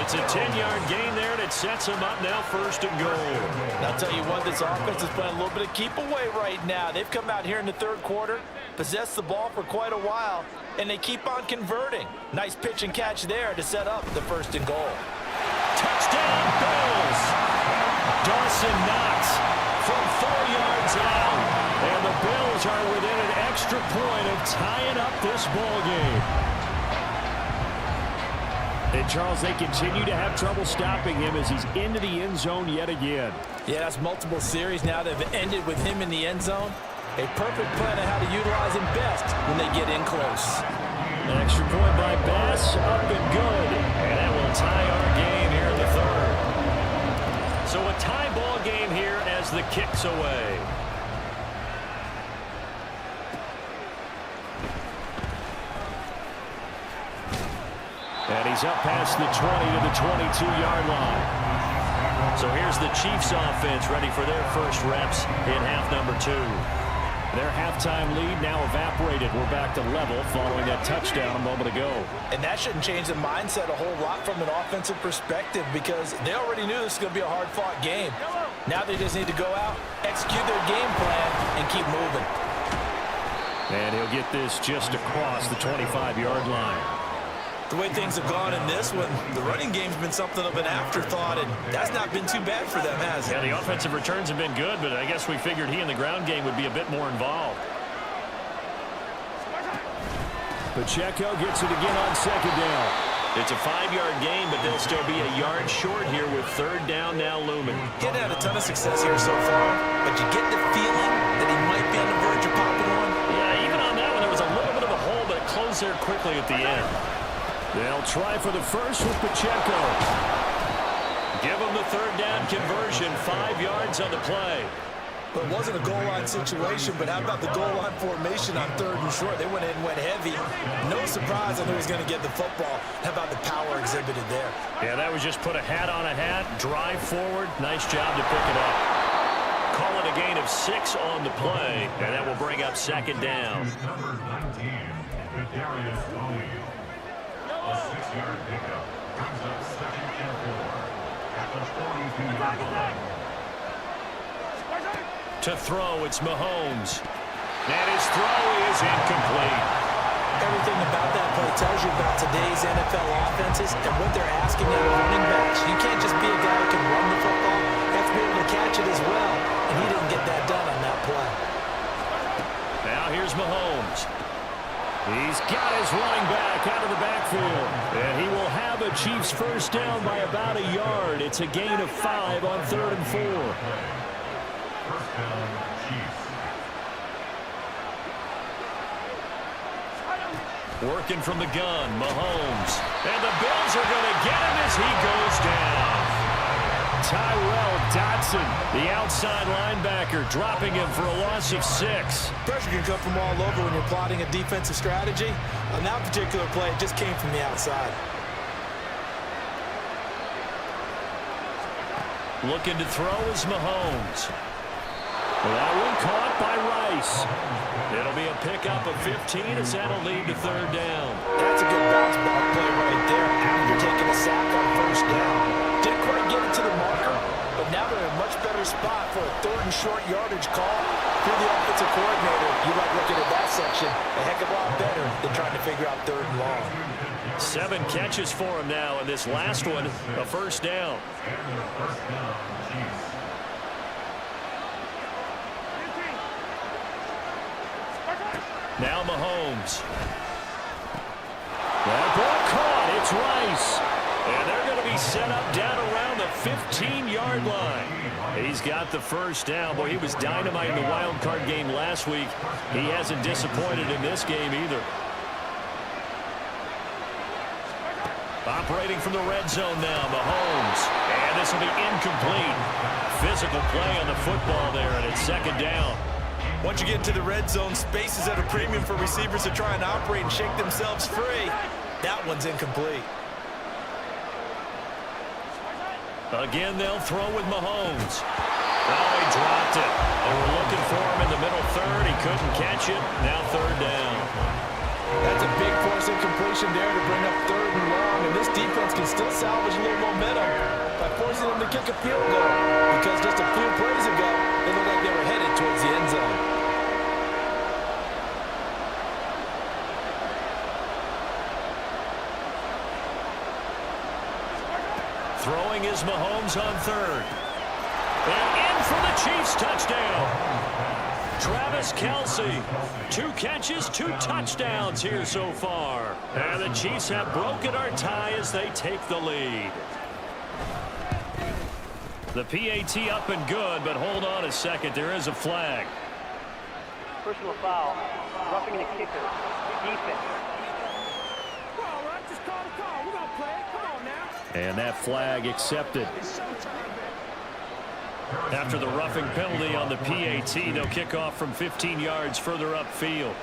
It's a 10-yard gain there, and it sets him up now 1st and goal. And I'll tell you what, this offense is playing a little bit of keep away right now. They've come out here in the third quarter, possessed the ball for quite a while, and they keep on converting. Nice pitch and catch there to set up the 1st and goal. Touchdown, Bills! Dawson Knox from 4 yards out. And the Bills are within an extra point of tying up this ball game. And, Charles, they continue to have trouble stopping him as he's into the end zone yet again. Yeah, that's multiple series now that have ended with him in the end zone. A perfect plan on how to utilize him best when they get in close. An extra point by Bass, up and good. And that will tie our game here in the third. So a tie ball game here as the kick's away. And he's up past the 20 to the 22-yard line. So here's the Chiefs offense ready for their first reps in half number 2. Their halftime lead now evaporated. We're back to level following that touchdown a moment ago. And that shouldn't change the mindset a whole lot from an offensive perspective because they already knew this was going to be a hard-fought game. Now they just need to go out, execute their game plan, and keep moving. And he'll get this just across the 25-yard line. The way things have gone in this one, the running game's been something of an afterthought, and that's not been too bad for them, has it? Yeah, the offensive returns have been good, but I guess we figured he in the ground game would be a bit more involved. Pacheco gets it again on 2nd down. It's a 5-yard gain, but they'll still be a yard short here with 3rd down now looming. Getting had a ton of success here so far, but you get the feeling that he might be on the verge of popping one. Yeah, even on that one, there was a little bit of a hole, but it closed there quickly at the end. They'll try for the first with Pacheco. Give him the 3rd down conversion, 5 yards on the play. Well, it wasn't a goal line situation, but how about the goal line formation on 3rd and short? They went in, went heavy. No surprise on who was going to get the football. How about the power exhibited there? Yeah, that was just put a hat on a hat, drive forward. Nice job to pick it up. Call it a gain of 6 on the play, and that will bring up 2nd down. Number 19, Kadarius Toney. A 6-yard pickup brings up 2nd and 4 at the 42-yard line. To throw, it's Mahomes. And his throw is incomplete. Everything about that play tells you about today's NFL offenses and what they're asking out of running backs. You can't just be a guy who can run the football. You have to be able to catch it as well. And he didn't get that done on that play. Now here's Mahomes. He's got his running back out of the backfield. And he will have a Chiefs first down by about a yard. It's a gain of 5 on 3rd and 4. First down, Chiefs. Working from the gun, Mahomes. And the Bills are going to get him as he goes down. Tyrell Dodson, the outside linebacker, dropping him for a loss of 6. Pressure can come from all over when you're plotting a defensive strategy. On that particular play, it just came from the outside. Looking to throw is Mahomes. That one caught by Rice. It'll be a pickup of 15 as that'll lead to 3rd down. That's a good bounce back play right there after taking a sack on 1st down. Didn't quite get it to the marker, but now they're in a much better spot for a 3rd and short yardage call. If you're the offensive coordinator, you like looking at that section a heck of a lot better than trying to figure out 3rd and long. 7 catches for him now, and this last one, a 1st down. First down, Chiefs. Now Mahomes. That ball caught. It's Rice. And they're going to be set up down around the 15-yard line. He's got the first down. Boy, he was dynamite in the wild card game last week. He hasn't disappointed in this game either. Operating from the red zone now, Mahomes. And this will be incomplete. Physical play on the football there, and it's 2nd down. Once you get into the red zone, space is at a premium for receivers to try and operate and shake themselves free. That one's incomplete. Again, they'll throw with Mahomes. Oh, he dropped it. They were looking for him in the middle 3rd. He couldn't catch it. Now 3rd down. That's a big force incompletion there to bring up 3rd and long, and this defense can still salvage a little momentum by forcing them to kick a field goal, because just a few plays ago, they looked like they were headed towards the end zone. Throwing is Mahomes on 3rd. And in for the Chiefs touchdown. Travis Kelce, 2 catches, 2 touchdowns here so far. And the Chiefs have broken our tie as they take the lead. The PAT up and good, but hold on a second. There is a flag. Personal foul. Roughing the kicker. Defense. And that flag accepted. After the roughing penalty on the PAT, they'll kick off from 15 yards further upfield.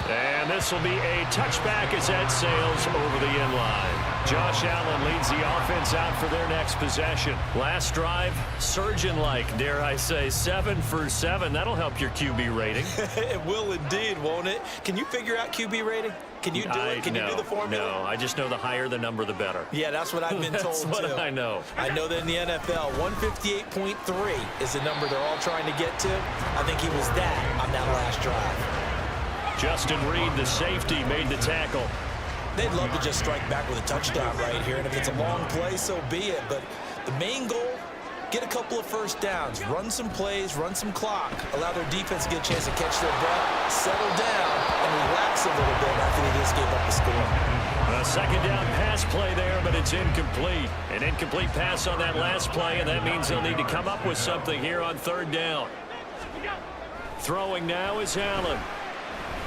And this will be a touchback as that sails over the end line. Josh Allen leads the offense out for their next possession. Last drive, surgeon-like, dare I say, 7 for 7. That'll help your QB rating. It will indeed, won't it? Can you figure out QB rating? Can you do it? Can you do the formula? No, I just know the higher the number, the better. Yeah, that's what I've been told, That's what too. I know. I know that in the NFL, 158.3 is the number they're all trying to get to. I think he was that on that last drive. Justin Reed, the safety, made the tackle. They'd love to just strike back with a touchdown right here, and if it's a long play, so be it. But the main goal, get a couple of first downs, run some plays, run some clock, allow their defense to get a chance to catch their breath, settle down, and relax a little bit after they just gave up the score. A 2nd down pass play there, but it's incomplete. An incomplete pass on that last play, and that means they'll need to come up with something here on 3rd down. Throwing now is Allen.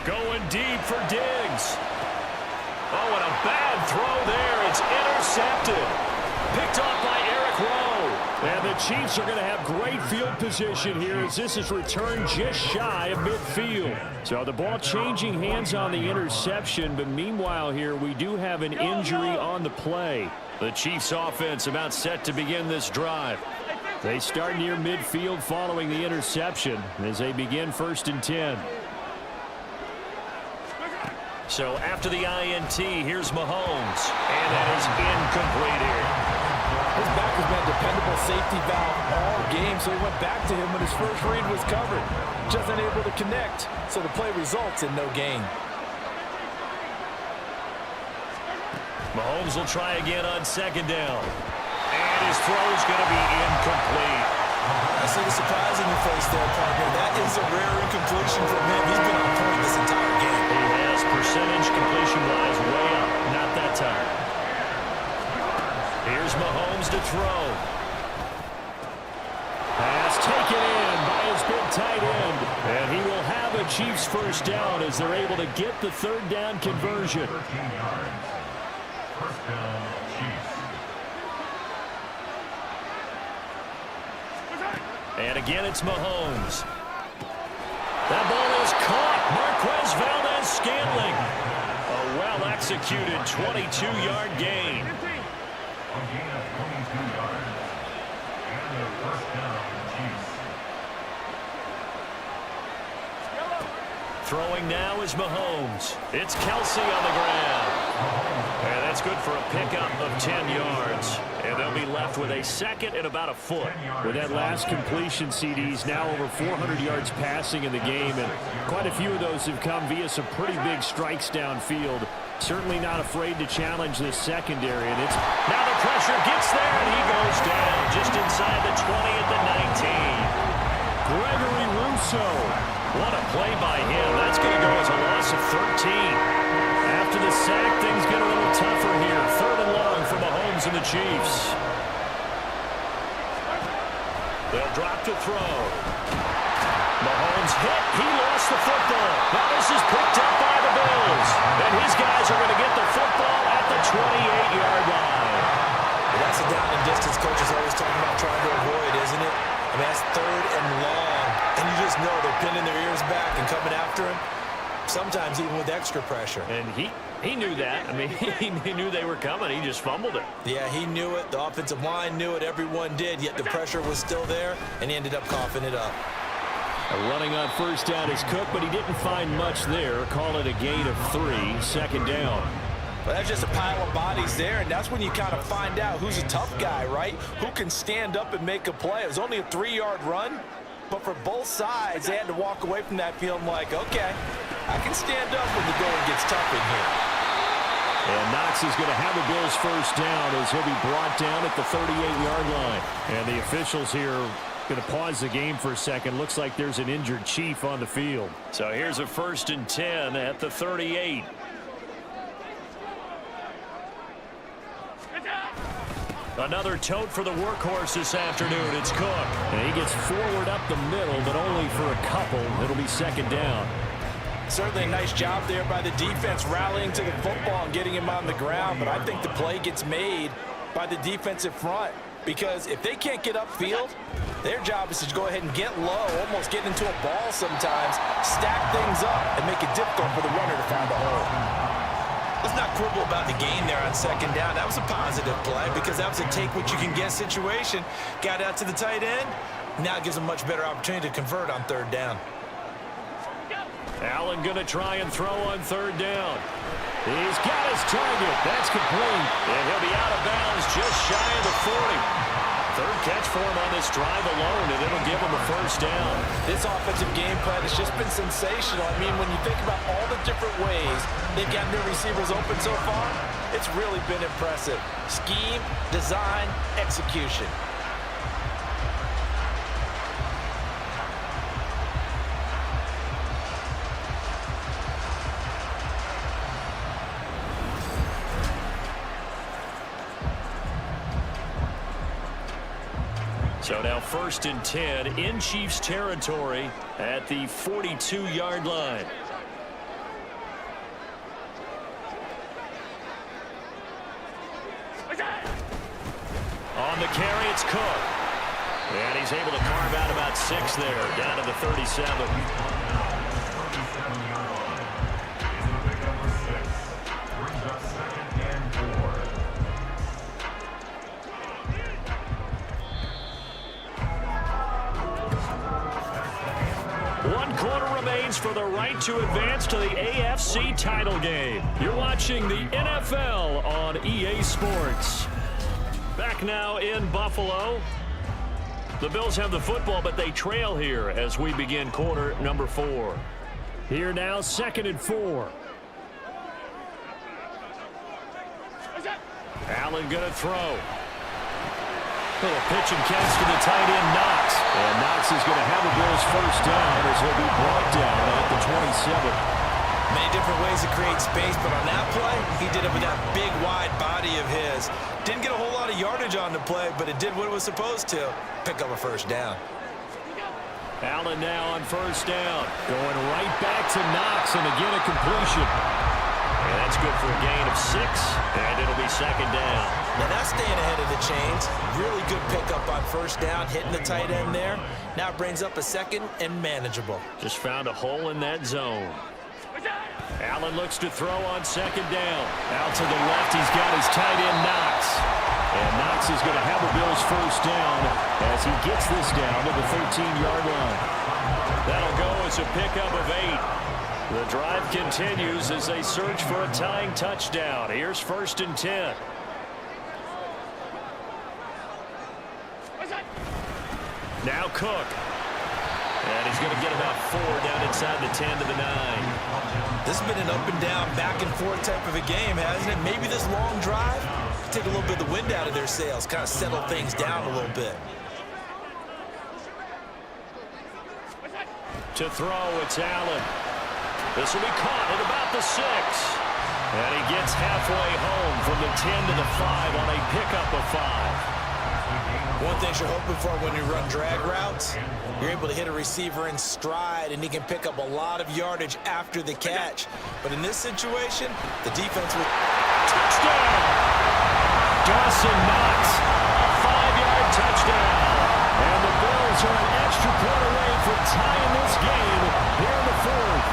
Going deep for Diggs. Oh, and a bad throw there. It's intercepted. Picked off by Eric Rowe. And the the Chiefs are going to have great field position here as this is returned just shy of midfield. So the ball changing hands on the interception, but meanwhile here we do have an injury on the play. The Chiefs offense about set to begin this drive. They start near midfield following the interception as they begin 1st and 10. So after the INT, here's Mahomes. And that is incomplete here. His back has been a dependable safety valve all game, so he went back to him when his first read was covered. Just unable to connect, so the play results in no gain. Mahomes will try again on 2nd down. And his throw is going to be incomplete. I see the surprise in your face there, partner. That is a rare incompletion from him. He's been on point this entire game. He has percentage completion-wise way up. Not that time. Here's Mahomes to throw. Pass taken in by his big tight end. And he will have a Chiefs 1st down as they're able to get the 3rd down conversion. 13 yards. 1st down, Chiefs. And again, it's Mahomes. That ball is caught. Marquez Valdez-Scantling. A well-executed 22-yard gain. A gain of 22 yards. And a 1st down, Chiefs. Throwing now is Mahomes. It's Kelsey on the ground. And that's good for a pickup of 10 yards. And they'll be left with a 2nd and about a foot. With that last completion, CDs now over 400 yards passing in the game. And quite a few of those have come via some pretty big strikes downfield. Certainly not afraid to challenge this secondary. And it's now the pressure gets there and he goes down just inside the 20 at the 19. Gregory Rousseau. What a play by him. That's going to go as a loss of 13. After the sack, things get a little tougher here. 3rd and long for Mahomes and the Chiefs. They'll drop to throw. Mahomes hit. He lost the football. Now this is picked up by the Bills. And his guys are going to get the football at the 28-yard line. Well, that's a down and distance coach is always talking about trying to avoid, isn't it? I mean, that's 3rd and long. And you just know they're pinning their ears back and coming after him. Sometimes even with extra pressure. And he knew that. I mean, he knew they were coming. He just fumbled it. Yeah, he knew it. The offensive line knew it. Everyone did. Yet the pressure was still there, and he ended up coughing it up. Running on 1st down is Cook, but he didn't find much there. Call it a gain of 3. 2nd down. But that's just a pile of bodies there, and that's when you kind of find out who's a tough guy, right? Who can stand up and make a play. It was only a 3-yard run, but for both sides, they had to walk away from that feeling like, okay, I can stand up when the going gets tough in here. And Knox is going to have the Bills 1st down as he'll be brought down at the 38-yard line. And the officials here going to pause the game for a second. Looks like there's an injured Chief on the field. So here's a 1st and 10 at the 38. Another tote for the workhorse this afternoon. It's Cook. And he gets forward up the middle, but only for a couple. It'll be 2nd down. Certainly a nice job there by the defense rallying to the football and getting him on the ground, but I think the play gets made by the defensive front because if they can't get upfield, their job is to go ahead and get low, almost get into a ball sometimes, stack things up, and make it difficult for the runner to find a hole. Let's not quibble about the gain there on 2nd down. That was a positive play because that was a take-what-you-can-get situation. Got out to the tight end. Now it gives them a much better opportunity to convert on 3rd down. Allen going to try and throw on 3rd down. He's got his target. That's complete. And he'll be out of bounds just shy of the 40. 3rd catch for him on this drive alone, and it'll give him a 1st down. This offensive game plan has just been sensational. I mean, when you think about all the different ways they've gotten their receivers open so far, it's really been impressive. Scheme, design, execution. So now 1st and 10 in Chiefs territory at the 42-yard line. On the carry, it's Cook. And he's able to carve out about 6 there, down to the 37. 37-yard line. It's a big number 6. Brings up 2nd and 4. 1 quarter remains for the right to advance to the AFC title game. You're watching the NFL on EA Sports. Back now in Buffalo. The Bills have the football, but they trail here as we begin quarter number 4. Here now, 2nd and 4. Allen going to throw. Little pitch and catch to the tight end, Knox. And Knox is going to have the Bills first down as he'll be brought down at the 27. Many different ways to create space, but on that play, he did it with that big, wide body of his. Didn't get a whole lot of yardage on the play, but it did what it was supposed to. Pick up a first down. Allen now on first down. Going right back to Knox, and again a completion. And that's good for a gain of 6, and it'll be 2nd down. Now that's staying ahead of the chains. Really good pickup on first down, hitting the tight end there. Now it brings up a 2nd and manageable. Just found a hole in that zone. Allen looks to throw on 2nd down. Out to the left, he's got his tight end, Knox. And Knox is going to have the Bills first down as he gets this down to the 13-yard line. That'll go as a pickup of 8. The drive continues as they search for a tying touchdown. Here's 1st and 10. Now Cook. And he's going to get about 4 down inside the 10 to the 9. This has been an up and down, back and forth type of a game, hasn't it? Maybe this long drive take a little bit of the wind out of their sails, kind of settle things down a little bit. To throw, it's Allen. This will be caught at about the 6. And he gets halfway home from the 10 to the 5 on a pickup of 5. One thing you're hoping for when you run drag routes, you're able to hit a receiver in stride, and he can pick up a lot of yardage after the catch. But in this situation, the defense will... Touchdown! Dawson Knox, a 5-yard touchdown. And the Bills are an extra point away from tying this game here in the 4th.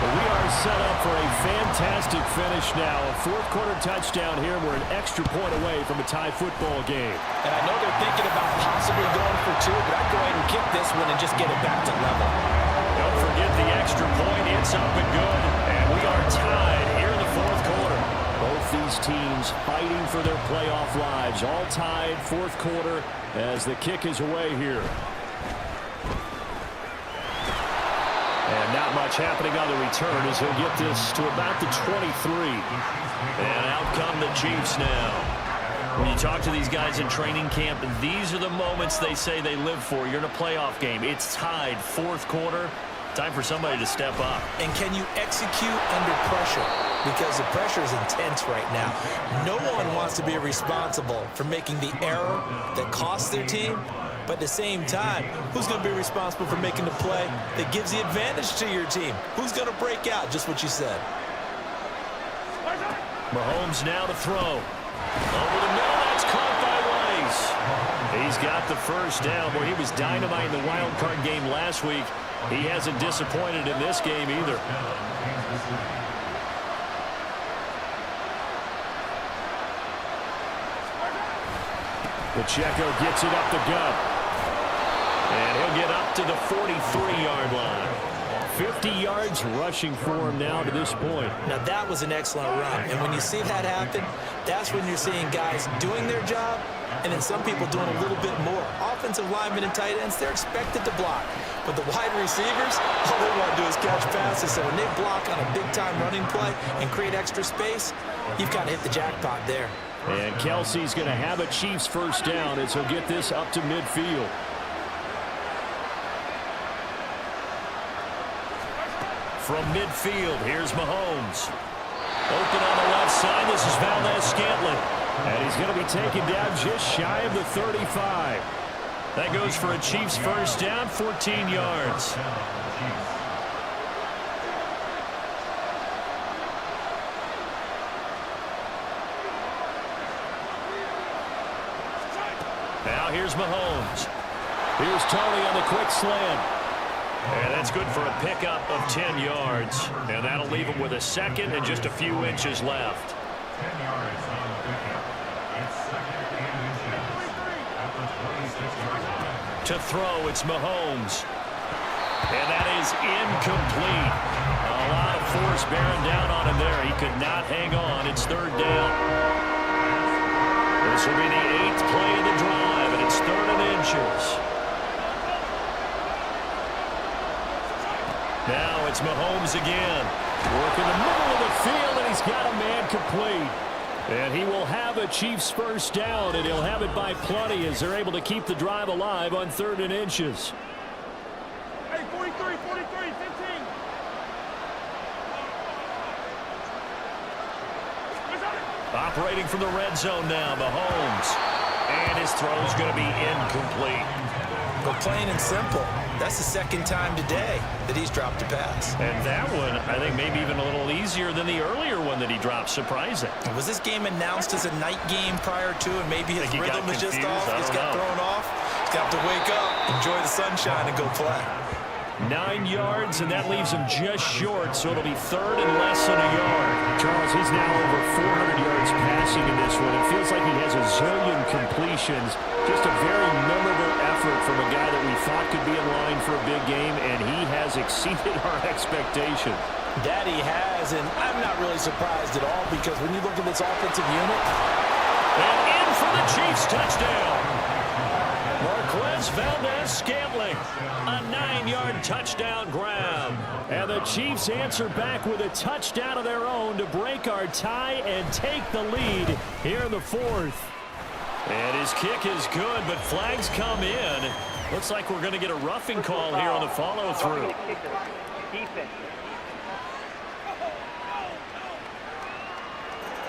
We are set up for a fantastic finish now. A 4th quarter touchdown here. We're an extra point away from a tie football game. And I know they're thinking about possibly going for 2, but I'd go ahead and kick this one and just get it back to level. Don't forget the extra point. It's up and good. And we are tied here in the 4th quarter. Both these teams fighting for their playoff lives. All tied 4th quarter as the kick is away here. And not much happening on the return as he'll get this to about the 23. And out come the Chiefs now. When you talk to these guys in training camp, these are the moments they say they live for. You're in a playoff game. It's tied 4th quarter. Time for somebody to step up. And can you execute under pressure? Because the pressure is intense right now. No one wants to be responsible for making the error that costs their team. But at the same time, who's going to be responsible for making the play that gives the advantage to your team? Who's going to break out? Just what you said. Mahomes now to throw. Over the middle, that's caught by Rice. He's got the first down where he was dynamite in the wild card game last week. He hasn't disappointed in this game either. Pacheco gets it up the gut. And he'll get up to the 43-yard line. 50 yards rushing for him now to this point. Now that was an excellent run. And when you see that happen, that's when you're seeing guys doing their job and then some people doing a little bit more. Offensive linemen and tight ends, they're expected to block. But the wide receivers, all they want to do is catch passes. So when they block on a big-time running play and create extra space, you've got to hit the jackpot there. And Kelsey's going to have a Chiefs first down as he'll get this up to midfield. From midfield, here's Mahomes. Open on the left side, this is Valdez-Scantling. And he's going to be taken down just shy of the 35. That goes for a Chiefs first down, 14 yards. Now here's Mahomes. Here's Tony on the quick slant. And that's good for a pickup of 10 yards. And that'll leave him with a second and just a few inches left. 10 yards on the pickup. It's second and inches at the 26-yard line. To throw, it's Mahomes. And that is incomplete. A lot of force bearing down on him there. He could not hang on. It's third down. This will be the 8th play of the drive, and it's 3rd and inches. Now it's Mahomes again. Working the middle of the field, and he's got a man complete. And he will have a Chiefs first down, and he'll have it by plenty as they're able to keep the drive alive on 3rd and inches. Hey, 43, 15. Operating from the red zone now, Mahomes. And his throw's going to be incomplete. But plain and simple, that's the second time today that he's dropped a pass. And that one, I think, maybe even a little easier than the earlier one that he dropped. Surprising. Was this game announced as a night game prior to, and maybe his rhythm is just off? He's got thrown off. He's got to wake up, enjoy the sunshine, and go play. 9 yards, and that leaves him just short, so it'll be 3rd and less than a yard. Charles, he's now over 400 yards passing in this one. It feels like he has a zillion completions. Just a very memorable effort from a guy that we thought could be in line for a big game, and he has exceeded our expectation. That he has, and I'm not really surprised at all, because when you look at this offensive unit. And in for the Chiefs touchdown. Marquez Valdez-Scantling, a 9-yard touchdown grab. And the Chiefs answer back with a touchdown of their own to break our tie and take the lead here in the 4th. And his kick is good, but flags come in. Looks like we're going to get a roughing call here on the follow-through. Defense.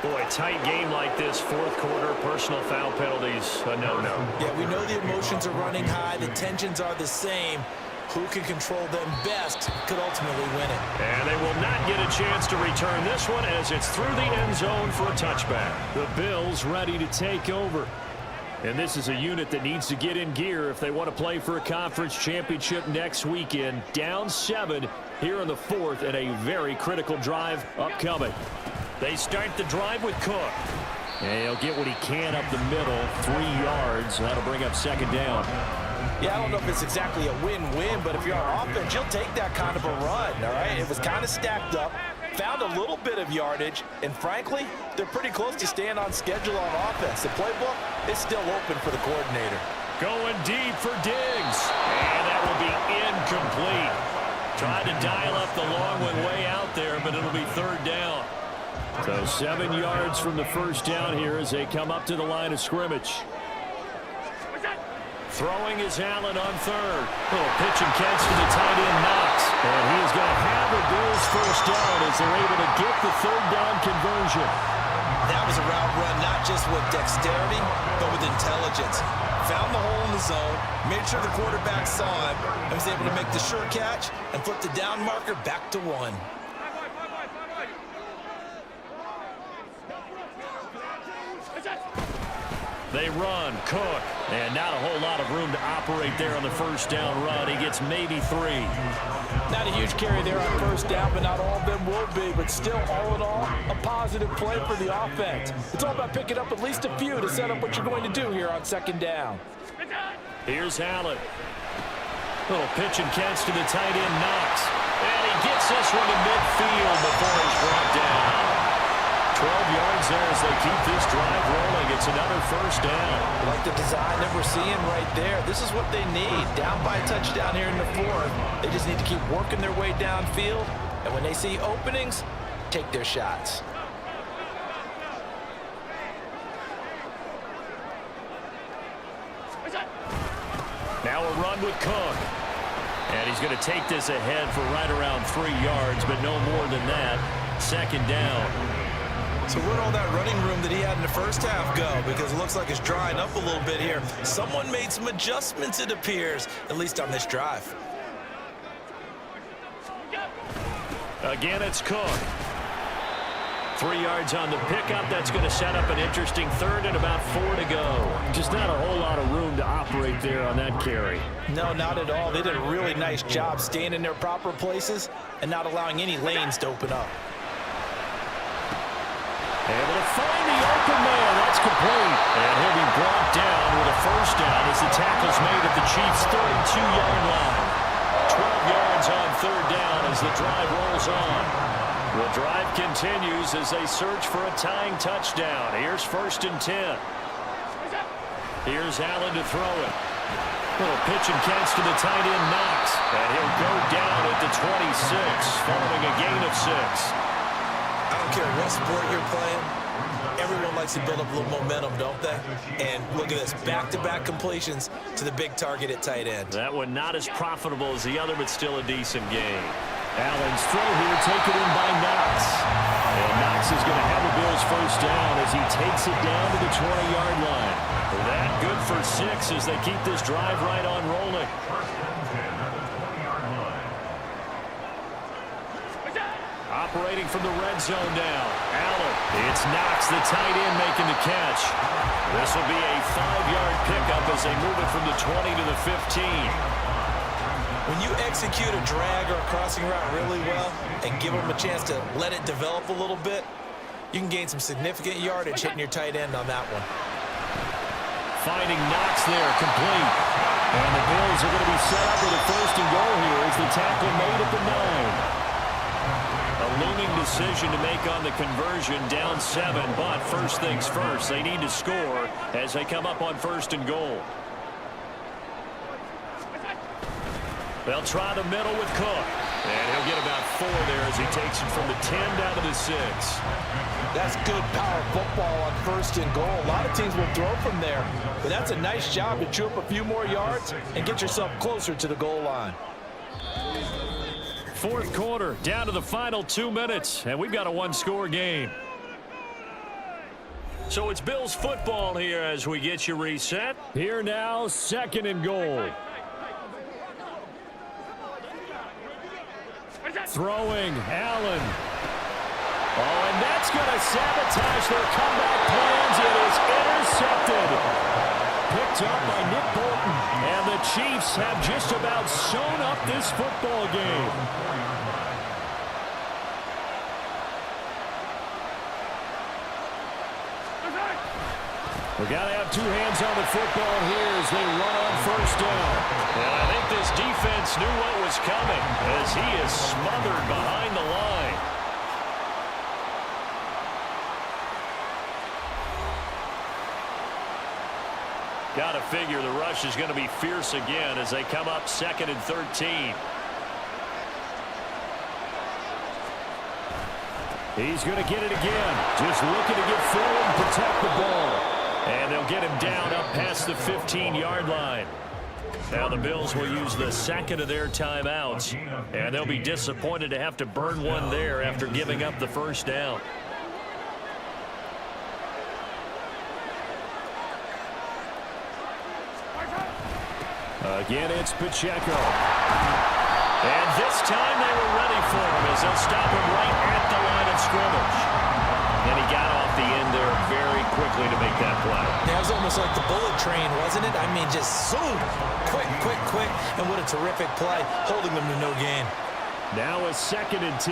Boy, tight game like this, 4th quarter, personal foul penalties, a no-no. Yeah, we know the emotions are running high. The tensions are the same. Who can control them best could ultimately win it. And they will not get a chance to return this one as it's through the end zone for a touchback. The Bills ready to take over. And this is a unit that needs to get in gear if they want to play for a conference championship next weekend. Down 7 here in the 4th, and a very critical drive upcoming. They start the drive with Cook. And he'll get what he can up the middle, 3 yards. That'll bring up 2nd down. Yeah, I don't know if it's exactly a win-win, but if you're on offense, you'll take that kind of a run, all right? It was kind of stacked up, found a little bit of yardage, and frankly, they're pretty close to staying on schedule on offense. The playbook is still open for the coordinator. Going deep for Diggs. And that will be incomplete. Tried to dial up the long one way out there, but it'll be 3rd down. So 7 yards from the first down here as they come up to the line of scrimmage. Throwing is Allen on 3rd. Little pitch and catch to the tight end Knox. And he is going to have the Bills first down as they're able to get the 3rd down conversion. That was a route run not just with dexterity, but with intelligence. Found the hole in the zone, made sure the quarterback saw him, and was able to make the sure catch and flip the down marker back to 1. They run, Cook, and not a whole lot of room to operate there on the first down run. He gets maybe 3. Not a huge carry there on first down, but not all of them will be. But still, all in all, a positive play for the offense. It's all about picking up at least a few to set up what you're going to do here on 2nd down. Here's Allen. Little pitch and catch to the tight end Knox. And he gets this one to midfield before he's brought down. 12 yards there as they keep this drive rolling. It's another first down. Like the design that we're seeing right there. This is what they need. Down by a touchdown here in the 4th. They just need to keep working their way downfield. And when they see openings, take their shots. Now a run with Cook. And he's going to take this ahead for right around 3 yards, but no more than that. 2nd down. So where'd all that running room that he had in the first half go? Because it looks like it's drying up a little bit here. Someone made some adjustments, it appears, at least on this drive. Again, it's Cook. 3 yards on the pickup. That's going to set up an interesting third and about 4 to go. Just not a whole lot of room to operate there on that carry. No, not at all. They did a really nice job staying in their proper places and not allowing any lanes to open up. Able to find the open man. That's complete. And he'll be brought down with a first down as the tackle's made at the Chiefs' 32-yard line. 12 yards on third down as the drive rolls on. The drive continues as they search for a tying touchdown. Here's 1st and 10. Here's Allen to throw it. Little pitch and catch to the tight end, Knox. And he'll go down at the 26, following a gain of 6. I don't care what sport you're playing. Everyone likes to build up a little momentum, don't they? And look at this, back-to-back completions to the big target at tight end. That one not as profitable as the other, but still a decent game. Allen's throw here taken in by Knox. And Knox is going to have the Bills first down as he takes it down to the 20-yard line. That good for 6 as they keep this drive right on rolling. Operating from the red zone now. Allen. It's Knox, the tight end, making the catch. This will be a 5-yard pickup as they move it from the 20 to the 15. When you execute a drag or a crossing route really well and give them a chance to let it develop a little bit, you can gain some significant yardage hitting your tight end on that one. Finding Knox there, complete. And the Bills are going to be set up with a 1st and goal here as the tackle made at the 9. A looming decision to make on the conversion, down 7, but first things first, they need to score as they come up on 1st and goal. They'll try the middle with Cook, and he'll get about 4 there as he takes it from the 10 down to the 6. That's good power football on 1st and goal. A lot of teams will throw from there, but that's a nice job to chew up a few more yards and get yourself closer to the goal line. 4th quarter, down to the final 2 minutes, and we've got a 1-score game. So it's Bills football here as we get you reset. Here now, 2nd and goal. Throwing, Allen. Oh, and that's going to sabotage their comeback plans. It is intercepted. Picked up by Nick Bolton. And the Chiefs have just about sewn up this football game. We've got to have 2 hands on the football here as they run on 1st down. And I think this defense knew what was coming as he is smothered behind the line. Got to figure the rush is going to be fierce again as they come up 2nd and 13. He's going to get it again. Just looking to get forward and protect the ball. And they'll get him down up past the 15-yard line. Now the Bills will use the 2nd of their timeouts. And they'll be disappointed to have to burn one there after giving up the 1st down. Again, it's Pacheco. And this time they were ready for him as they'll stop him right at the line of scrimmage. And he got off the end there very quickly to make that play. That was almost like the bullet train, wasn't it? I mean, just zoom. Quick, quick, quick. And what a terrific play, holding them to no gain. Now a 2nd and 10.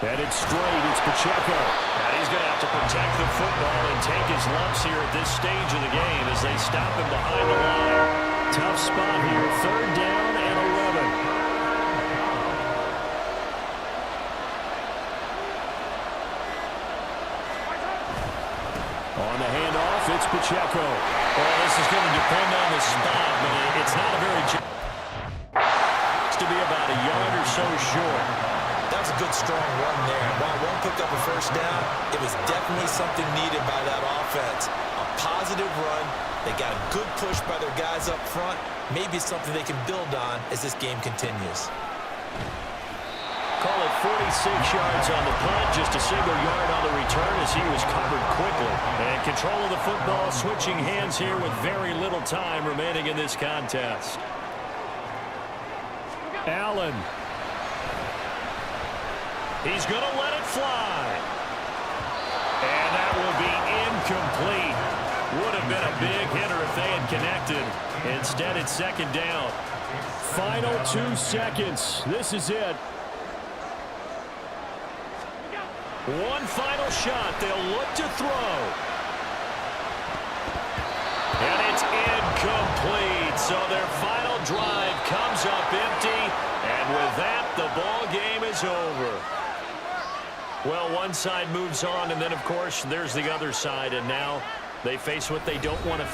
Headed straight, it's Pacheco. And he's going to have to protect the football and take his lumps here at this stage of the game as they stop him behind the line. Tough spot here, 3rd down and 11. On the handoff, it's Pacheco. Well, this is going to depend on the spot, but it's not a very... It's to be about a yard or so short. That was a good, strong run there. While one picked up a 1st down, it was definitely something needed by that offense. A positive run. They got a good push by their guys up front. Maybe something they can build on as this game continues. Call it 46 yards on the punt, just a single yard on the return as he was covered quickly. And control of the football switching hands here with very little time remaining in this contest. Allen. He's going to let it fly. And that will be incomplete. Would have been a big hitter if they had connected. Instead, it's second down. Final 2 seconds. This is it. One final shot. They'll look to throw. And it's incomplete. So their final drive comes up empty. And with that, the ball game is over. Well, one side moves on, and then, of course, there's the other side. And now they face what they don't want to face.